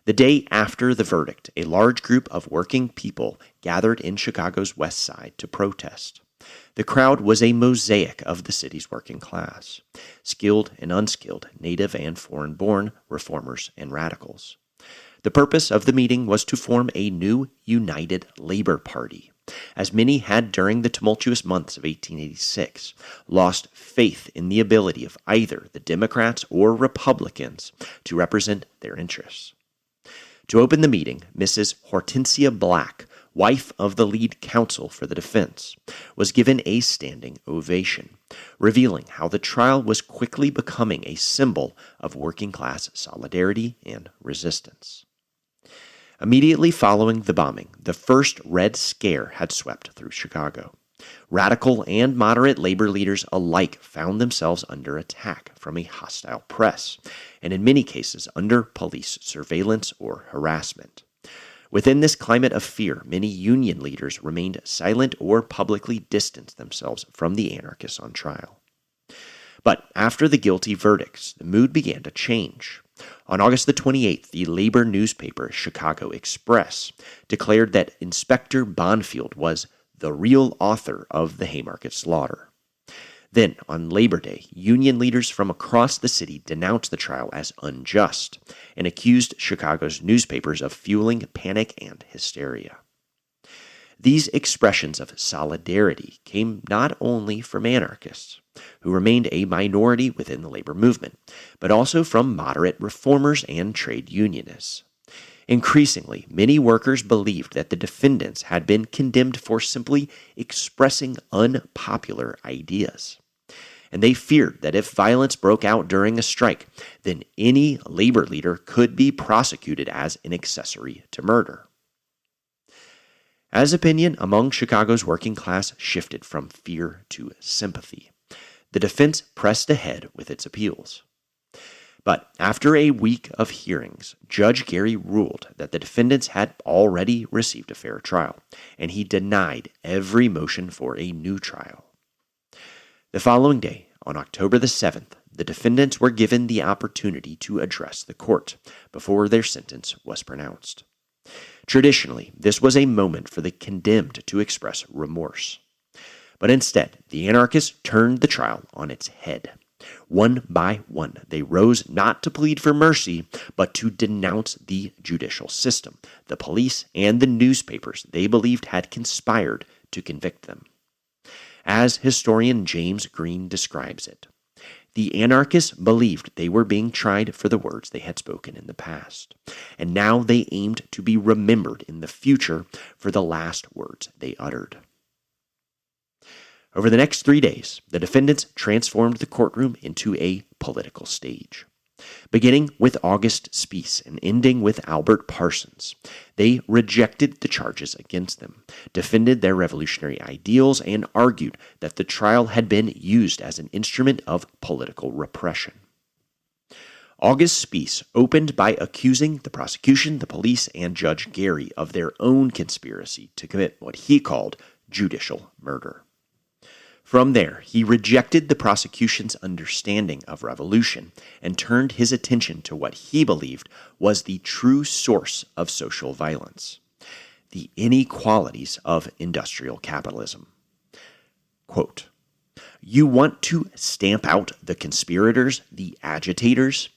The day after the verdict, a large group of working people gathered in Chicago's West Side to protest. The crowd was a mosaic of the city's working class, skilled and unskilled, native and foreign-born, reformers and radicals. The purpose of the meeting was to form a new united labor party, as many had during the tumultuous months of 1886 lost faith in the ability of either the Democrats or Republicans to represent their interests. To open the meeting, Mrs. Hortensia Black, wife of the lead counsel for the defense, was given a standing ovation, revealing how the trial was quickly becoming a symbol of working-class solidarity and resistance. Immediately following the bombing, the first Red Scare had swept through Chicago. Radical and moderate labor leaders alike found themselves under attack from a hostile press, and in many cases under police surveillance or harassment. Within this climate of fear, many union leaders remained silent or publicly distanced themselves from the anarchists on trial. But after the guilty verdicts, the mood began to change. On August the 28th, the labor newspaper Chicago Express declared that Inspector Bonfield was the real author of the Haymarket slaughter. Then, on Labor Day, union leaders from across the city denounced the trial as unjust and accused Chicago's newspapers of fueling panic and hysteria. These expressions of solidarity came not only from anarchists, who remained a minority within the labor movement, but also from moderate reformers and trade unionists. Increasingly, many workers believed that the defendants had been condemned for simply expressing unpopular ideas. and they feared that if violence broke out during a strike, then any labor leader could be prosecuted as an accessory to murder. As opinion among Chicago's working class shifted from fear to sympathy, the defense pressed ahead with its appeals. But after a week of hearings, Judge Gary ruled that the defendants had already received a fair trial, and he denied every motion for a new trial. The following day, on October the 7th, the defendants were given the opportunity to address the court before their sentence was pronounced. Traditionally, this was a moment for the condemned to express remorse. But instead, the anarchists turned the trial on its head. One by one, they rose not to plead for mercy, but to denounce the judicial system, the police, and the newspapers they believed had conspired to convict them. As historian James Green describes it, the anarchists believed they were being tried for the words they had spoken in the past, and now they aimed to be remembered in the future for the last words they uttered. Over the next 3 days, the defendants transformed the courtroom into a political stage. Beginning with August Spies and ending with Albert Parsons, they rejected the charges against them, defended their revolutionary ideals, and argued that the trial had been used as an instrument of political repression. August Spies opened by accusing the prosecution, the police, and Judge Gary of their own conspiracy to commit what he called judicial murder. From there, he rejected the prosecution's understanding of revolution and turned his attention to what he believed was the true source of social violence: the inequalities of industrial capitalism. Quote, "You want to stamp out the conspirators, the agitators?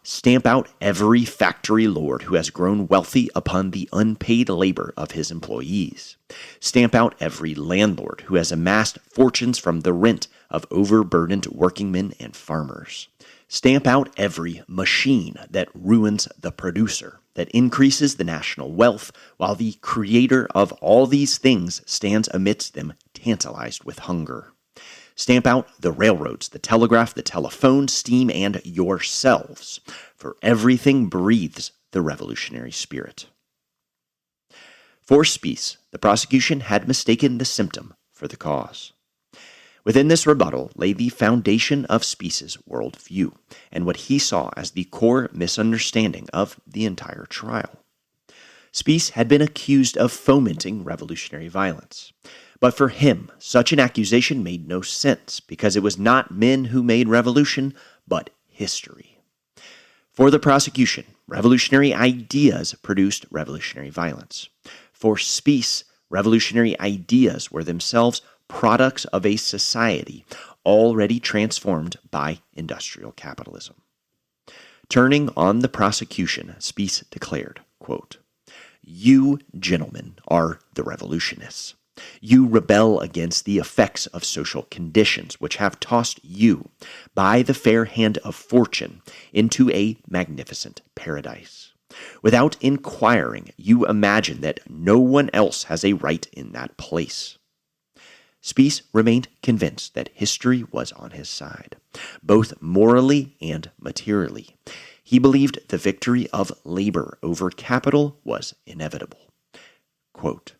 Stamp out every factory lord who has grown wealthy upon the unpaid labor of his employees. Stamp out every landlord who has amassed fortunes from the rent of overburdened workingmen and farmers. Stamp out every machine that ruins the producer, that increases the national wealth, while the creator of all these things stands amidst them tantalized with hunger. Stamp out the railroads, the telegraph, the telephone, steam, and yourselves, for everything breathes the revolutionary spirit." For Spies, the prosecution had mistaken the symptom for the cause. Within this rebuttal lay the foundation of Spies' worldview, and what he saw as the core misunderstanding of the entire trial. Spies had been accused of fomenting revolutionary violence. But for him, such an accusation made no sense, because it was not men who made revolution, but history. For the prosecution, revolutionary ideas produced revolutionary violence. For Spies, revolutionary ideas were themselves products of a society already transformed by industrial capitalism. Turning on the prosecution, Spies declared, quote, "You, gentlemen, are the revolutionists. You rebel against the effects of social conditions which have tossed you, by the fair hand of fortune, into a magnificent paradise. Without inquiring, you imagine that no one else has a right in that place." Spies remained convinced that history was on his side, both morally and materially. He believed the victory of labor over capital was inevitable. Quote,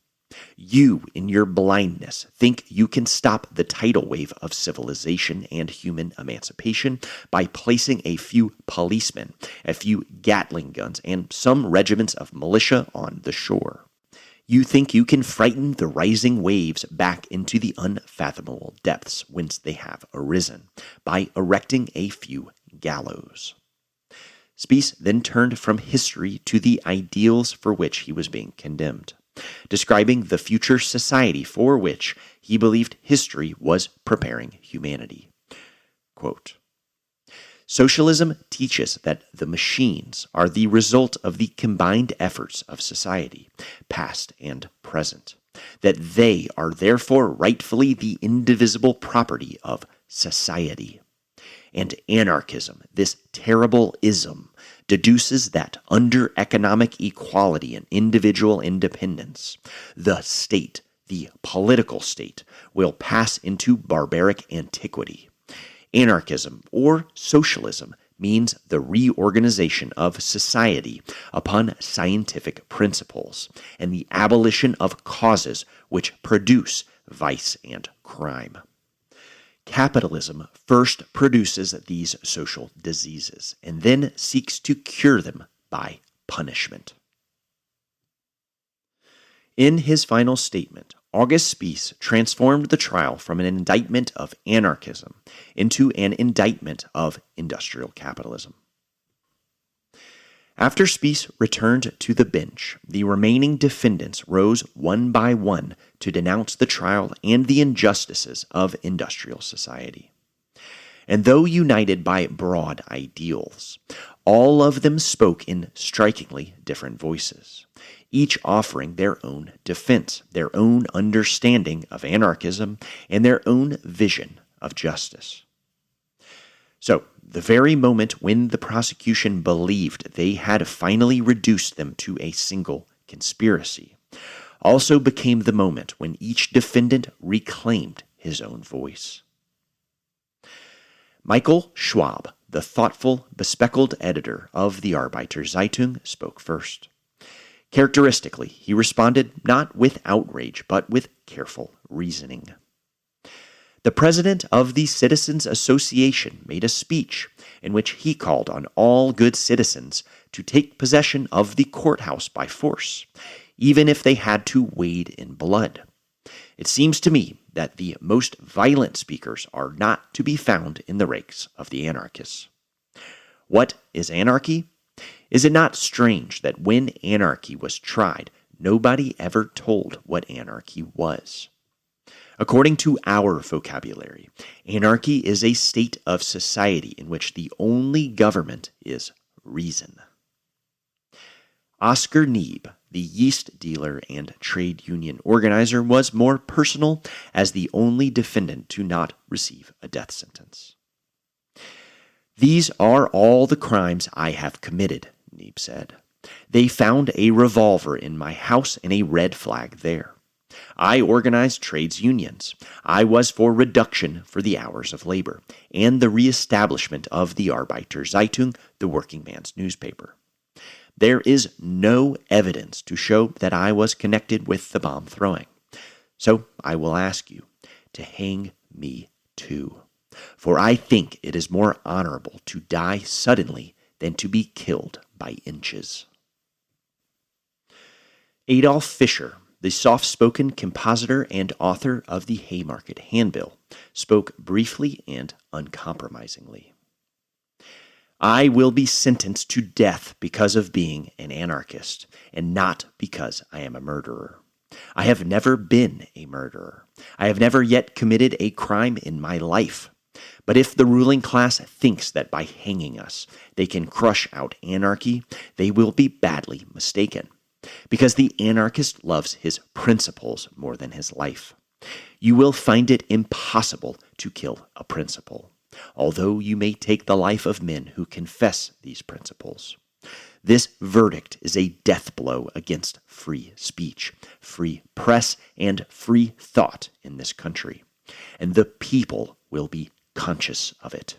"You, in your blindness, think you can stop the tidal wave of civilization and human emancipation by placing a few policemen, a few Gatling guns, and some regiments of militia on the shore. You think you can frighten the rising waves back into the unfathomable depths whence they have arisen by erecting a few gallows." Spies then turned from history to the ideals for which he was being condemned, describing the future society for which he believed history was preparing humanity. Quote, "Socialism teaches that the machines are the result of the combined efforts of society, past and present, that they are therefore rightfully the indivisible property of society. And anarchism, this terrible ism, deduces that under economic equality and individual independence, the state, the political state, will pass into barbaric antiquity, Anarchism, or socialism, means the reorganization of society upon scientific principles and the abolition of causes which produce vice and crime. Capitalism first produces these social diseases and then seeks to cure them by punishment. In his final statement, August Spies transformed the trial from an indictment of anarchism into an indictment of industrial capitalism. After Spies returned to the bench, the remaining defendants rose one by one to denounce the trial and the injustices of industrial society. And though united by broad ideals, all of them spoke in strikingly different voices, each offering their own defense, their own understanding of anarchism, and their own vision of justice. So, the very moment when the prosecution believed they had finally reduced them to a single conspiracy, also became the moment when each defendant reclaimed his own voice. Michael Schwab, the thoughtful, bespectacled editor of the Arbeiter Zeitung, spoke first. Characteristically, he responded not with outrage, but with careful reasoning. The president of the Citizens Association made a speech in which he called on all good citizens to take possession of the courthouse by force, even if they had to wade in blood. It seems to me that the most violent speakers are not to be found in the ranks of the anarchists. What is anarchy? Is it not strange that when anarchy was tried, nobody ever told what anarchy was? According to our vocabulary, anarchy is a state of society in which the only government is reason. Oscar Neebe, the yeast dealer and trade union organizer, was more personal as the only defendant to not receive a death sentence. "These are all the crimes I have committed," Neebe said. "They found a revolver in my house and a red flag there. I organized trades unions. I was for reduction for the hours of labor and the reestablishment of the Arbeiter Zeitung, the working man's newspaper. There is no evidence to show that I was connected with the bomb throwing. So I will ask you to hang me too, for I think it is more honorable to die suddenly than to be killed by inches." Adolf Fischer, the soft-spoken compositor and author of the Haymarket Handbill, spoke briefly and uncompromisingly. "I will be sentenced to death because of being an anarchist, and not because I am a murderer. I have never been a murderer. I have never yet committed a crime in my life. But if the ruling class thinks that by hanging us they can crush out anarchy, they will be badly mistaken, because the anarchist loves his principles more than his life. You will find it impossible to kill a principle, although you may take the life of men who confess these principles. This verdict is a death blow against free speech, free press, and free thought in this country, and the people will be conscious of it."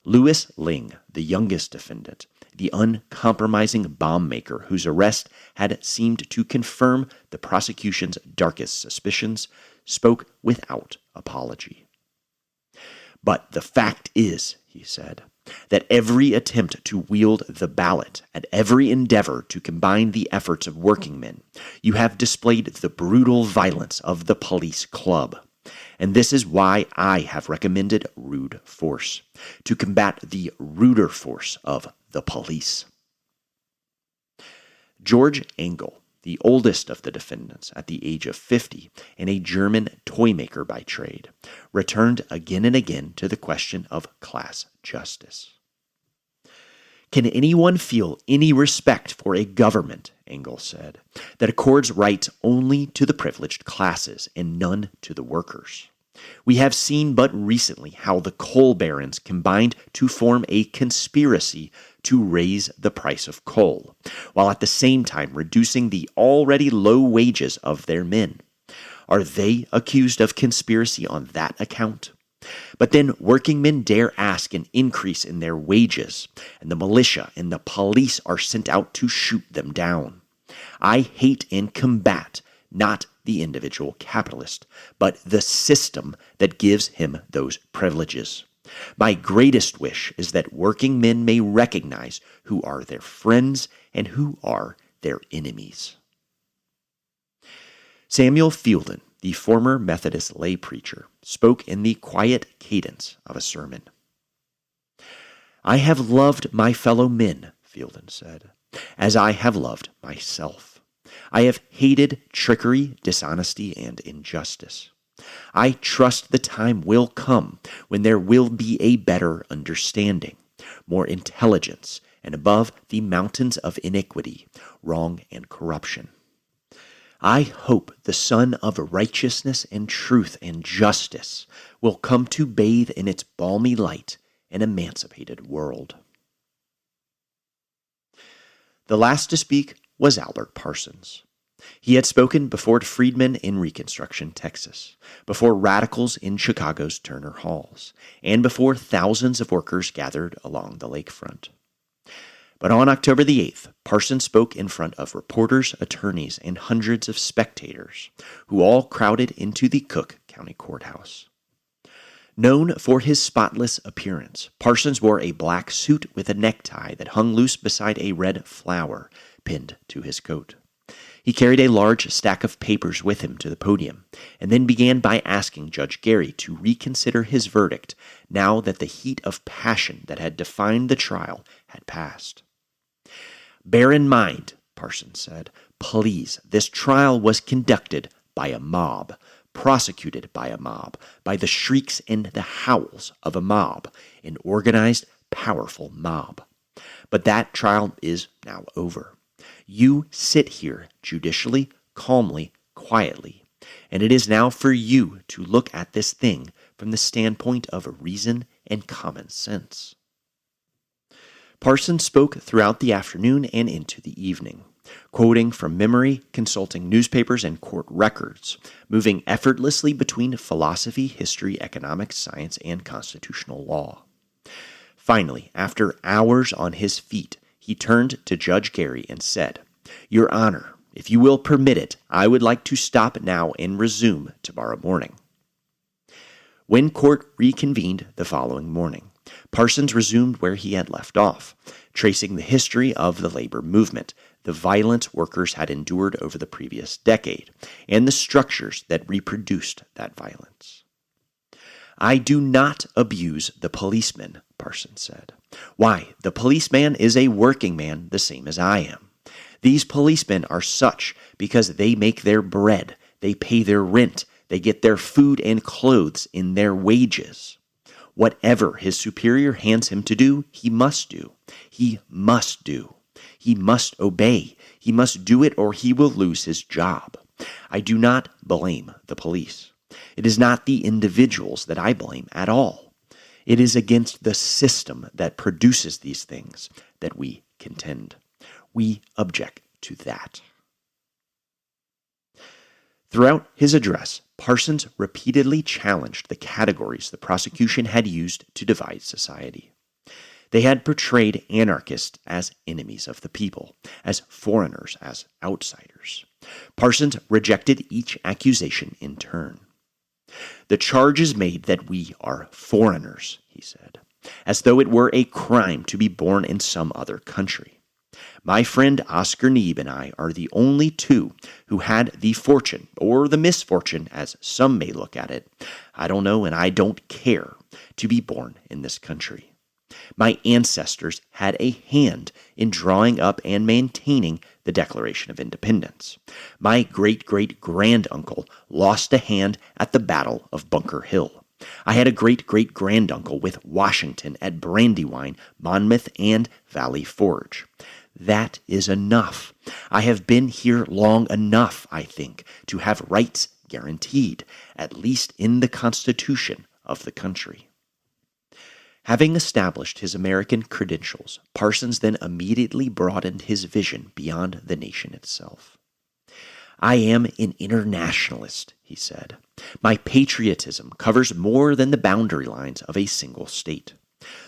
Louis Ling, the youngest defendant, the uncompromising bomb maker whose arrest had seemed to confirm the prosecution's darkest suspicions, spoke without apology. "But the fact is," he said, "that every attempt to wield the ballot and every endeavor to combine the efforts of working men, you have displayed the brutal violence of the police club. And this is why I have recommended rude force, to combat the ruder force of the police." George Engel, the oldest of the defendants at the age of 50 and a German toy maker by trade, returned again and again to the question of class justice. "Can anyone feel any respect for a government," Engel said, "that accords rights only to the privileged classes and none to the workers? We have seen but recently how the coal barons combined to form a conspiracy to raise the price of coal, while at the same time reducing the already low wages of their men. Are they accused of conspiracy on that account? But then working men dare ask an increase in their wages, and the militia and the police are sent out to shoot them down. I hate and combat not the individual capitalist, but the system that gives him those privileges. My greatest wish is that working men may recognize who are their friends and who are their enemies. Samuel Fielden, the former Methodist lay preacher, spoke in the quiet cadence of a sermon. I have loved my fellow men, Fielden said, as I have loved myself. I have hated trickery, dishonesty, and injustice. I trust the time will come when there will be a better understanding, more intelligence, and above the mountains of iniquity, wrong, and corruption. I hope the sun of righteousness and truth and justice will come to bathe in its balmy light an emancipated world. The last to speak was Albert Parsons. He had spoken before freedmen in Reconstruction, Texas, before radicals in Chicago's Turner Halls, and before thousands of workers gathered along the lakefront. But on October the 8th, Parsons spoke in front of reporters, attorneys, and hundreds of spectators, who all crowded into the Cook County Courthouse. Known for his spotless appearance, Parsons wore a black suit with a necktie that hung loose beside a red flower pinned to his coat. He carried a large stack of papers with him to the podium, and then began by asking Judge Gary to reconsider his verdict now that the heat of passion that had defined the trial had passed. Bear in mind, Parsons said, please, this trial was conducted by a mob, prosecuted by a mob, by the shrieks and the howls of a mob, an organized, powerful mob. But that trial is now over. You sit here judicially, calmly, quietly, and it is now for you to look at this thing from the standpoint of reason and common sense. Parsons spoke throughout the afternoon and into the evening, quoting from memory, consulting newspapers and court records, moving effortlessly between philosophy, history, economics, science, and constitutional law. Finally, after hours on his feet, he turned to Judge Gary and said, Your Honor, if you will permit it, I would like to stop now and resume tomorrow morning. When court reconvened the following morning, Parsons resumed where he had left off, tracing the history of the labor movement, the violence workers had endured over the previous decade, and the structures that reproduced that violence. I do not abuse the policeman, Parsons said. Why, the policeman is a working man the same as I am. These policemen are such because they make their bread, they pay their rent, they get their food and clothes in their wages. Whatever his superior hands him to do, he must do. He must do. He must obey. He must do it or he will lose his job. I do not blame the police. It is not the individuals that I blame at all. It is against the system that produces these things that we contend. We object to that. Throughout his address, Parsons repeatedly challenged the categories the prosecution had used to divide society. They had portrayed anarchists as enemies of the people, as foreigners, as outsiders. Parsons rejected each accusation in turn. The charge is made that we are foreigners, he said, as though it were a crime to be born in some other country. My friend Oscar Neebe and I are the only two who had the fortune, or the misfortune, as some may look at it, I don't know and I don't care, to be born in this country. My ancestors had a hand in drawing up and maintaining the Declaration of Independence. My great-great-granduncle lost a hand at the Battle of Bunker Hill. I had a great-great-granduncle with Washington at Brandywine, Monmouth, and Valley Forge. That is enough. I have been here long enough, I think, to have rights guaranteed, at least in the Constitution of the country. Having established his American credentials, Parsons then immediately broadened his vision beyond the nation itself. I am an internationalist, he said. My patriotism covers more than the boundary lines of a single state.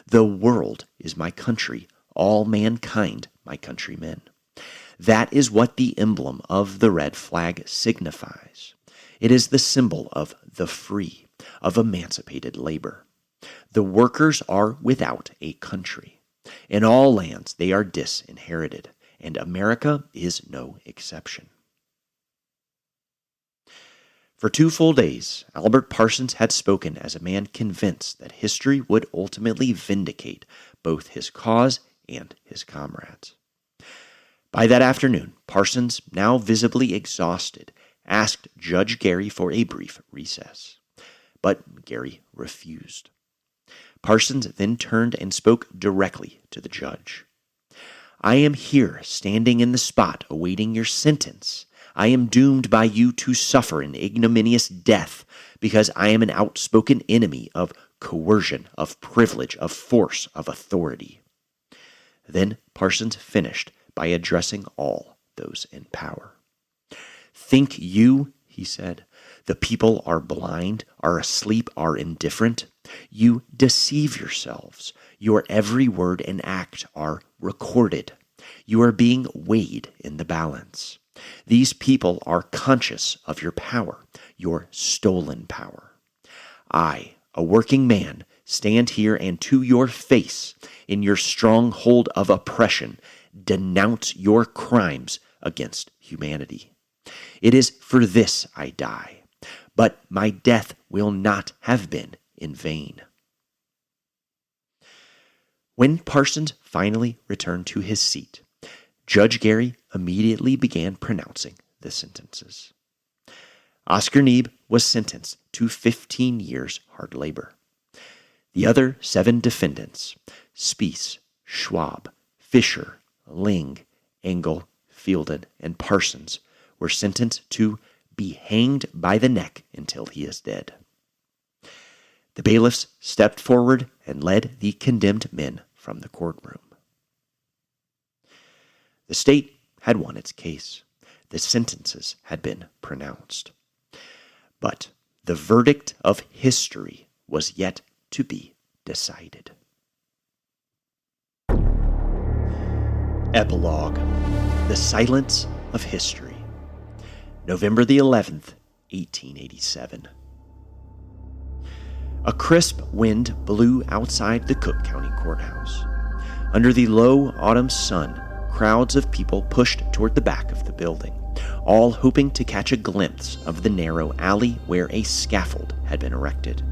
The world is my country, all mankind my countrymen. That is what the emblem of the red flag signifies. It is the symbol of the free, of emancipated labor. The workers are without a country. In all lands they are disinherited, and America is no exception. For 2 full days, Albert Parsons had spoken as a man convinced that history would ultimately vindicate both his cause and his comrades. By that afternoon, Parsons, now visibly exhausted, asked Judge Gary for a brief recess. But Gary refused. Parsons then turned and spoke directly to the judge. I am here, standing in the spot, awaiting your sentence. I am doomed by you to suffer an ignominious death because I am an outspoken enemy of coercion, of privilege, of force, of authority. Then Parsons finished by addressing all those in power. Think you, he said, the people are blind, are asleep, are indifferent? You deceive yourselves. Your every word and act are recorded. You are being weighed in the balance. These people are conscious of your power, your stolen power. I, a working man, stand here and to your face, in your stronghold of oppression, denounce your crimes against humanity. It is for this I die, but my death will not have been in vain. When Parsons finally returned to his seat, Judge Gary immediately began pronouncing the sentences. Oscar Neebe was sentenced to 15 years hard labor. The other 7 defendants, Spies, Schwab, Fisher, Ling, Engel, Fielden, and Parsons, were sentenced to be hanged by the neck until he is dead. The bailiffs stepped forward and led the condemned men from the courtroom. The state had won its case. The sentences had been pronounced. But the verdict of history was yet to be decided. Epilogue: The Silence of History. November the 11th, 1887. A crisp wind blew outside the Cook County Courthouse. Under the low autumn sun, crowds of people pushed toward the back of the building, all hoping to catch a glimpse of the narrow alley where a scaffold had been erected.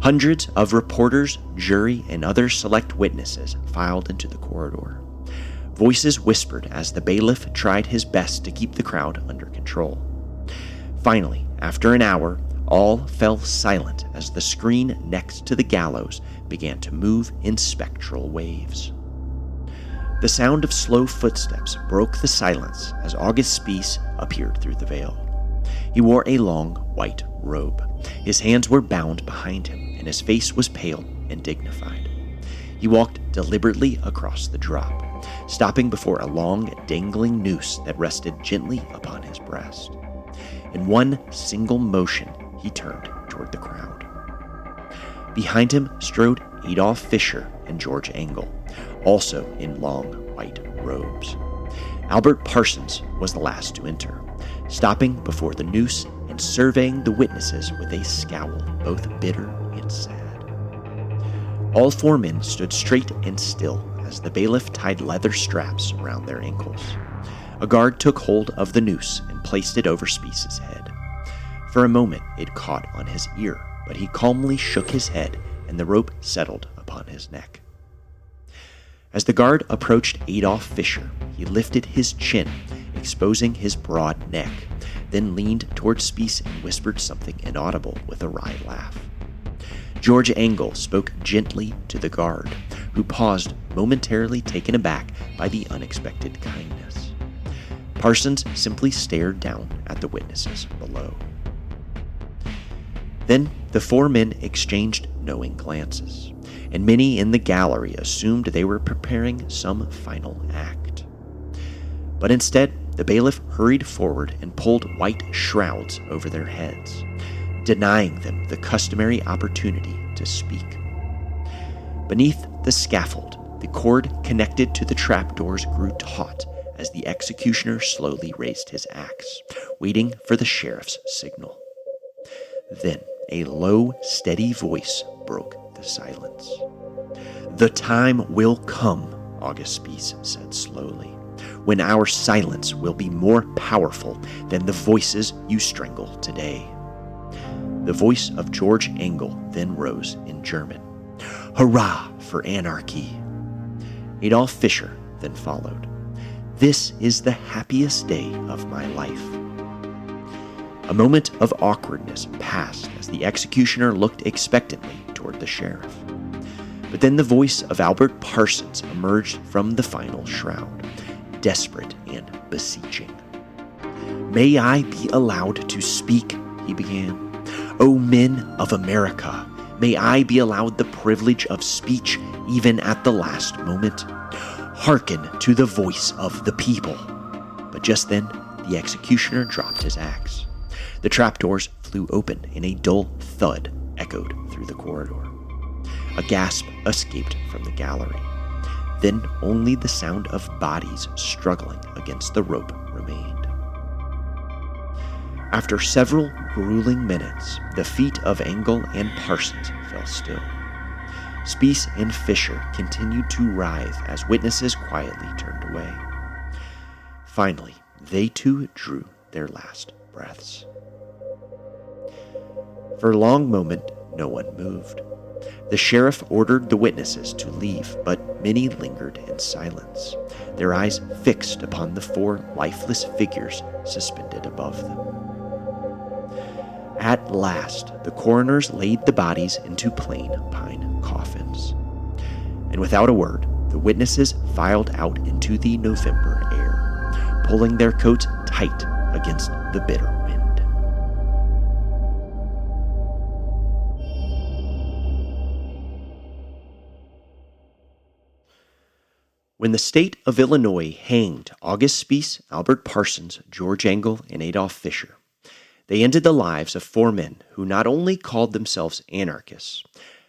Hundreds of reporters, jury, and other select witnesses filed into the corridor. Voices whispered as the bailiff tried his best to keep the crowd under control. Finally, after an hour, all fell silent as the screen next to the gallows began to move in spectral waves. The sound of slow footsteps broke the silence as August Spies appeared through the veil. He wore a long white robe. His hands were bound behind him, and his face was pale and dignified. He walked deliberately across the drop, stopping before a long, dangling noose that rested gently upon his breast. In one single motion, he turned toward the crowd. Behind him strode Adolf Fischer and George Engel, also in long white robes. Albert Parsons was the last to enter, stopping before the noose and surveying the witnesses with a scowl both bitter and sad. All 4 men stood straight and still as the bailiff tied leather straps around their ankles. A guard took hold of the noose and placed it over Spies' head. For a moment it caught on his ear, but he calmly shook his head and the rope settled upon his neck. As the guard approached Adolf Fischer, he lifted his chin, exposing his broad neck, then leaned toward Spies and whispered something inaudible with a wry laugh. George Engel spoke gently to the guard, who paused, momentarily taken aback by the unexpected kindness. Parsons simply stared down at the witnesses below. Then the 4 men exchanged knowing glances, and many in the gallery assumed they were preparing some final act. But instead, the bailiff hurried forward and pulled white shrouds over their heads, denying them the customary opportunity to speak. Beneath the scaffold, the cord connected to the trapdoors grew taut as the executioner slowly raised his axe, waiting for the sheriff's signal. Then a low, steady voice broke the silence. "The time will come," August Spies said slowly, "when our silence will be more powerful than the voices you strangle today." The voice of George Engel then rose in German. "Hurrah for anarchy!" Adolf Fischer then followed. "This is the happiest day of my life." A moment of awkwardness passed as the executioner looked expectantly toward the sheriff. But then the voice of Albert Parsons emerged from the final shroud, desperate and beseeching. "May I be allowed to speak?" he began. "O men of America, may I be allowed the privilege of speech even at the last moment? Hearken to the voice of the people." But just then, the executioner dropped his axe. The trapdoors flew open and a dull thud echoed through the corridor. A gasp escaped from the gallery. Then only the sound of bodies struggling against the rope remained. After several grueling minutes, the feet of Engel and Parsons fell still. Spies and Fischer continued to writhe as witnesses quietly turned away. Finally, they too drew their last breaths. For a long moment, no one moved. The sheriff ordered the witnesses to leave, but many lingered in silence, their eyes fixed upon the four lifeless figures suspended above them. At last, the coroners laid the bodies into plain pine coffins. And without a word, the witnesses filed out into the November air, pulling their coats tight against the bitter wind. When the state of Illinois hanged August Spies, Albert Parsons, George Engel, and Adolf Fischer, they ended the lives of four men who not only called themselves anarchists,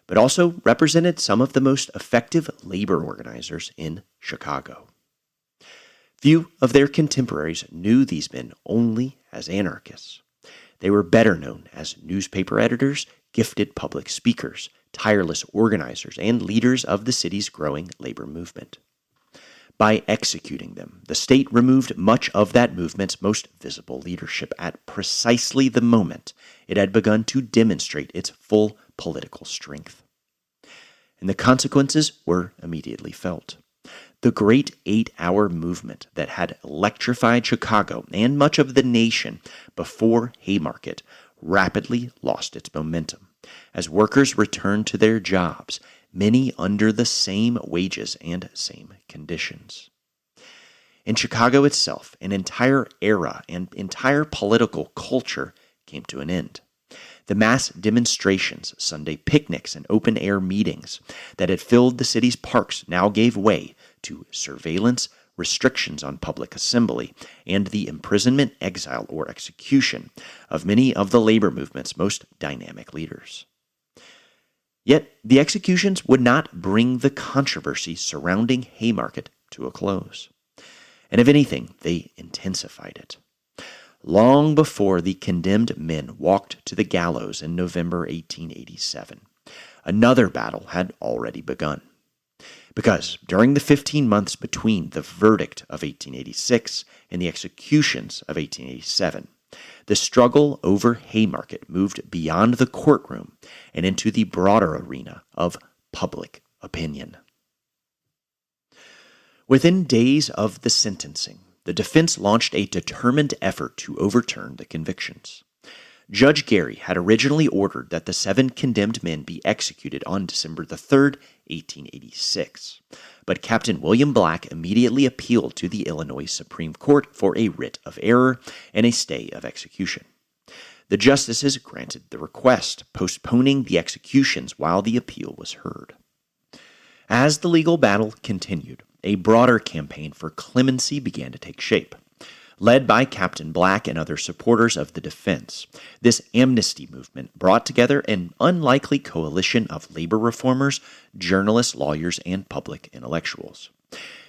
but also represented some of the most effective labor organizers in Chicago. Few of their contemporaries knew these men only as anarchists. They were better known as newspaper editors, gifted public speakers, tireless organizers, and leaders of the city's growing labor movement. By executing them, the state removed much of that movement's most visible leadership at precisely the moment it had begun to demonstrate its full political strength. And the consequences were immediately felt. The great 8-hour movement that had electrified Chicago and much of the nation before Haymarket rapidly lost its momentum as workers returned to their jobs, many under the same wages and same conditions. In Chicago itself, an entire era and entire political culture came to an end. The mass demonstrations, Sunday picnics, and open-air meetings that had filled the city's parks now gave way to surveillance, restrictions on public assembly, and the imprisonment, exile, or execution of many of the labor movement's most dynamic leaders. Yet, the executions would not bring the controversy surrounding Haymarket to a close. And if anything, they intensified it. Long before the condemned men walked to the gallows in November 1887, another battle had already begun. Because during the 15 months between the verdict of 1886 and the executions of 1887, the struggle over Haymarket moved beyond the courtroom and into the broader arena of public opinion. Within days of the sentencing, the defense launched a determined effort to overturn the convictions. Judge Gary had originally ordered that the 7 condemned men be executed on December 3rd, 1886, but Captain William Black immediately appealed to the Illinois Supreme Court for a writ of error and a stay of execution. The justices granted the request, postponing the executions while the appeal was heard. As the legal battle continued, a broader campaign for clemency began to take shape. Led by Captain Black and other supporters of the defense, this amnesty movement brought together an unlikely coalition of labor reformers, journalists, lawyers, and public intellectuals.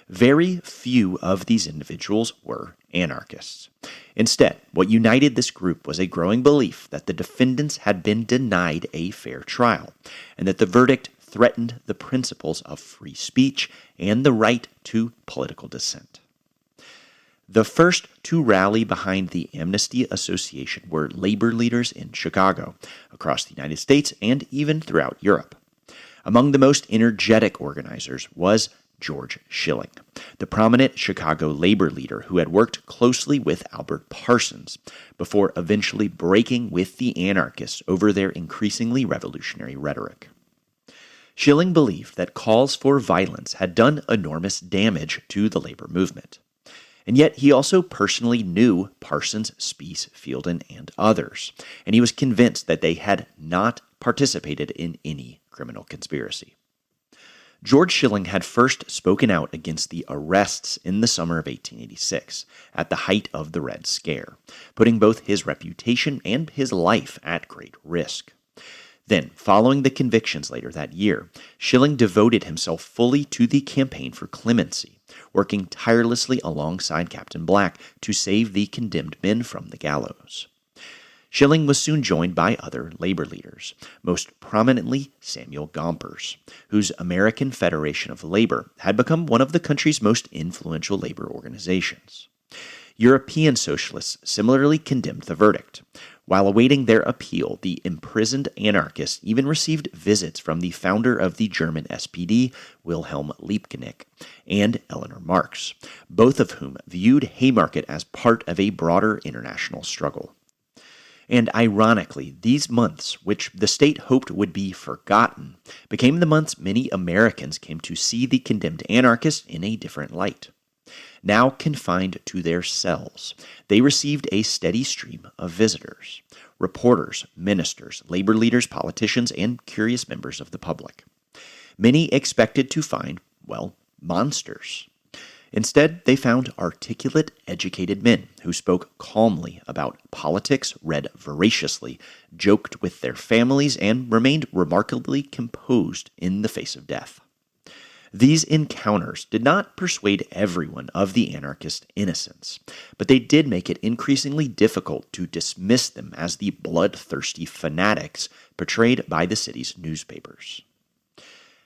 Very few of these individuals were anarchists. Instead, what united this group was a growing belief that the defendants had been denied a fair trial, and that the verdict threatened the principles of free speech and the right to political dissent. The first to rally behind the Amnesty Association were labor leaders in Chicago, across the United States, and even throughout Europe. Among the most energetic organizers was George Schilling, the prominent Chicago labor leader who had worked closely with Albert Parsons before eventually breaking with the anarchists over their increasingly revolutionary rhetoric. Schilling believed that calls for violence had done enormous damage to the labor movement. And yet he also personally knew Parsons, Spies, Fielden, and others, and he was convinced that they had not participated in any criminal conspiracy. George Schilling had first spoken out against the arrests in the summer of 1886, at the height of the Red Scare, putting both his reputation and his life at great risk. Then, following the convictions later that year, Schilling devoted himself fully to the campaign for clemency, working tirelessly alongside Captain Black to save the condemned men from the gallows. Schilling was soon joined by other labor leaders, most prominently Samuel Gompers, whose American Federation of Labor had become one of the country's most influential labor organizations. European socialists similarly condemned the verdict. While awaiting their appeal, the imprisoned anarchists even received visits from the founder of the German SPD, Wilhelm Liebknecht, and Eleanor Marx, both of whom viewed Haymarket as part of a broader international struggle. And ironically, these months, which the state hoped would be forgotten, became the months many Americans came to see the condemned anarchists in a different light. Now confined to their cells, they received a steady stream of visitors, reporters, ministers, labor leaders, politicians, and curious members of the public. Many expected to find, monsters. Instead, they found articulate, educated men who spoke calmly about politics, read voraciously, joked with their families, and remained remarkably composed in the face of death. These encounters did not persuade everyone of the anarchist innocence, but they did make it increasingly difficult to dismiss them as the bloodthirsty fanatics portrayed by the city's newspapers.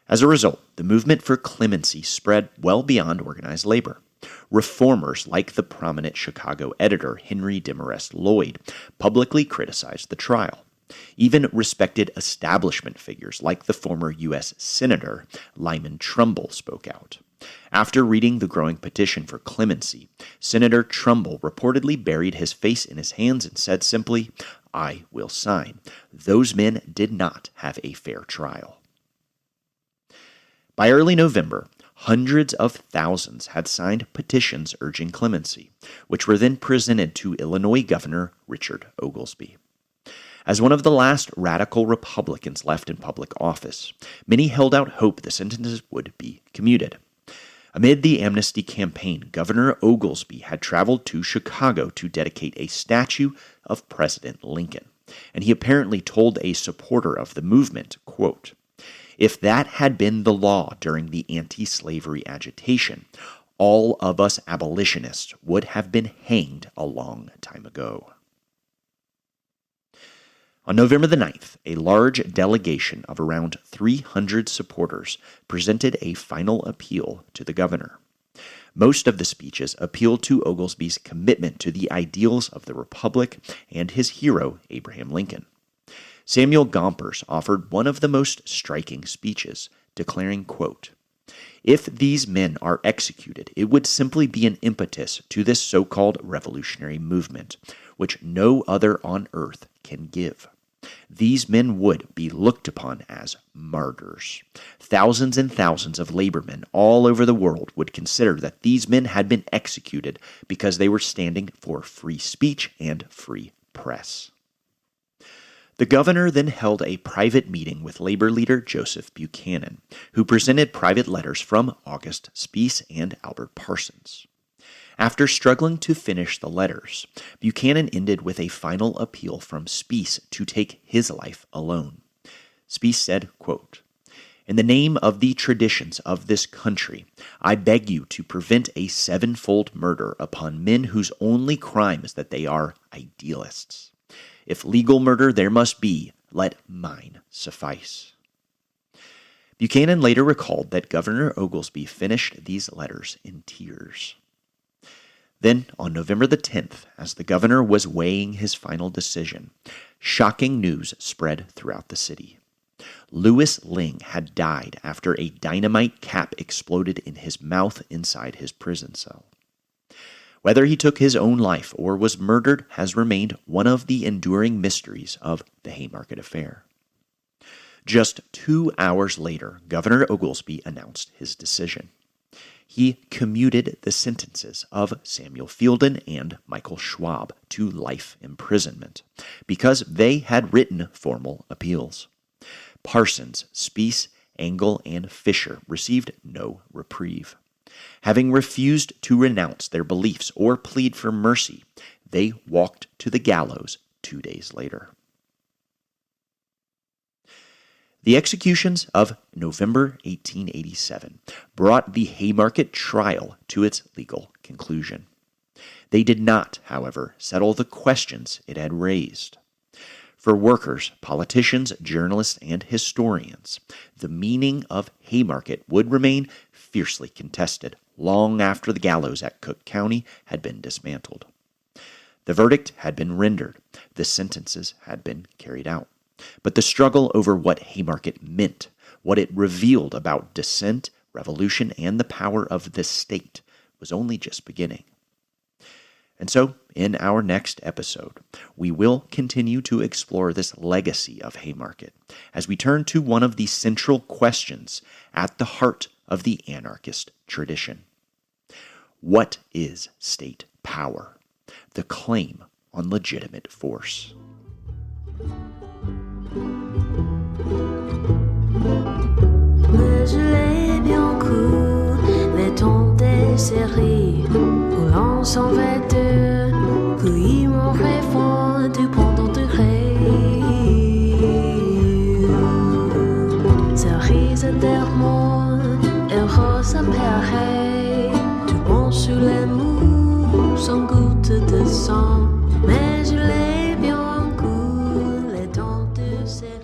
As a result, the movement for clemency spread well beyond organized labor. Reformers like the prominent Chicago editor Henry Demarest Lloyd publicly criticized the trial. Even respected establishment figures like the former U.S. Senator Lyman Trumbull spoke out. After reading the growing petition for clemency, Senator Trumbull reportedly buried his face in his hands and said simply, "I will sign. Those men did not have a fair trial." By early November, hundreds of thousands had signed petitions urging clemency, which were then presented to Illinois Governor Richard Oglesby. As one of the last radical Republicans left in public office, many held out hope the sentences would be commuted. Amid the amnesty campaign, Governor Oglesby had traveled to Chicago to dedicate a statue of President Lincoln, and he apparently told a supporter of the movement, quote, "If that had been the law during the anti-slavery agitation, all of us abolitionists would have been hanged a long time ago." On November the 9th, a large delegation of around 300 supporters presented a final appeal to the governor. Most of the speeches appealed to Oglesby's commitment to the ideals of the Republic and his hero, Abraham Lincoln. Samuel Gompers offered one of the most striking speeches, declaring, quote, "If these men are executed, it would simply be an impetus to this so-called revolutionary movement, which no other on earth can give. These men would be looked upon as martyrs. Thousands and thousands of labormen all over the world would consider that these men had been executed because they were standing for free speech and free press." The governor then held a private meeting with labor leader Joseph Buchanan, who presented private letters from August Spies and Albert Parsons. After struggling to finish the letters, Buchanan ended with a final appeal from Spies to take his life alone. Spies said, quote, "In the name of the traditions of this country, I beg you to prevent a sevenfold murder upon men whose only crime is that they are idealists. If legal murder there must be, let mine suffice." Buchanan later recalled that Governor Oglesby finished these letters in tears. Then, on November the 10th, as the governor was weighing his final decision, shocking news spread throughout the city. Lewis Ling had died after a dynamite cap exploded in his mouth inside his prison cell. Whether he took his own life or was murdered has remained one of the enduring mysteries of the Haymarket affair. Just 2 hours later, Governor Oglesby announced his decision. He commuted the sentences of Samuel Fielden and Michael Schwab to life imprisonment because they had written formal appeals. Parsons, Spies, Engel, and Fisher received no reprieve. Having refused to renounce their beliefs or plead for mercy, they walked to the gallows 2 days later. The executions of November 1887 brought the Haymarket trial to its legal conclusion. They did not, however, settle the questions it had raised. For workers, politicians, journalists, and historians, the meaning of Haymarket would remain fiercely contested long after the gallows at Cook County had been dismantled. The verdict had been rendered, the sentences had been carried out. But the struggle over what Haymarket meant, what it revealed about dissent, revolution, and the power of the state, was only just beginning. And so, in our next episode, we will continue to explore this legacy of Haymarket as we turn to one of the central questions at the heart of the anarchist tradition. What is state power? The claim on legitimate force. Mais je l'ai bien cru, les temps des séries où l'on s'en vêtait, puis mon rêve du pendant de rêve. Séries éternellement, heureux à pareil, du bon sur les mous, sans goutte de sang. Mais je l'ai bien cru, les temps de séries.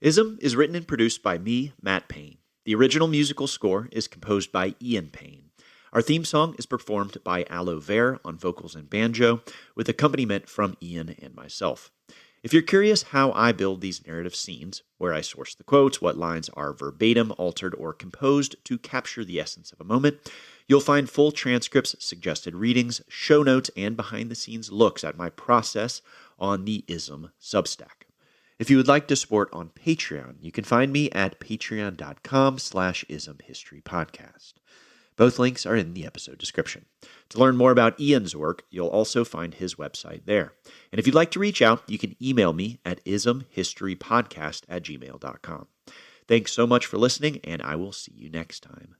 Ism is written and produced by me, Matt Payne. The original musical score is composed by Ian Payne. Our theme song is performed by Aloe Vera on vocals and banjo, with accompaniment from Ian and myself. If you're curious how I build these narrative scenes, where I source the quotes, what lines are verbatim, altered, or composed to capture the essence of a moment, you'll find full transcripts, suggested readings, show notes, and behind-the-scenes looks at my process on the Ism Substack. If you would like to support on Patreon, you can find me at patreon.com/ismhistorypodcast. Both links are in the episode description. To learn more about Ian's work, you'll also find his website there. And if you'd like to reach out, you can email me at ismhistorypodcast@gmail.com. Thanks so much for listening, and I will see you next time.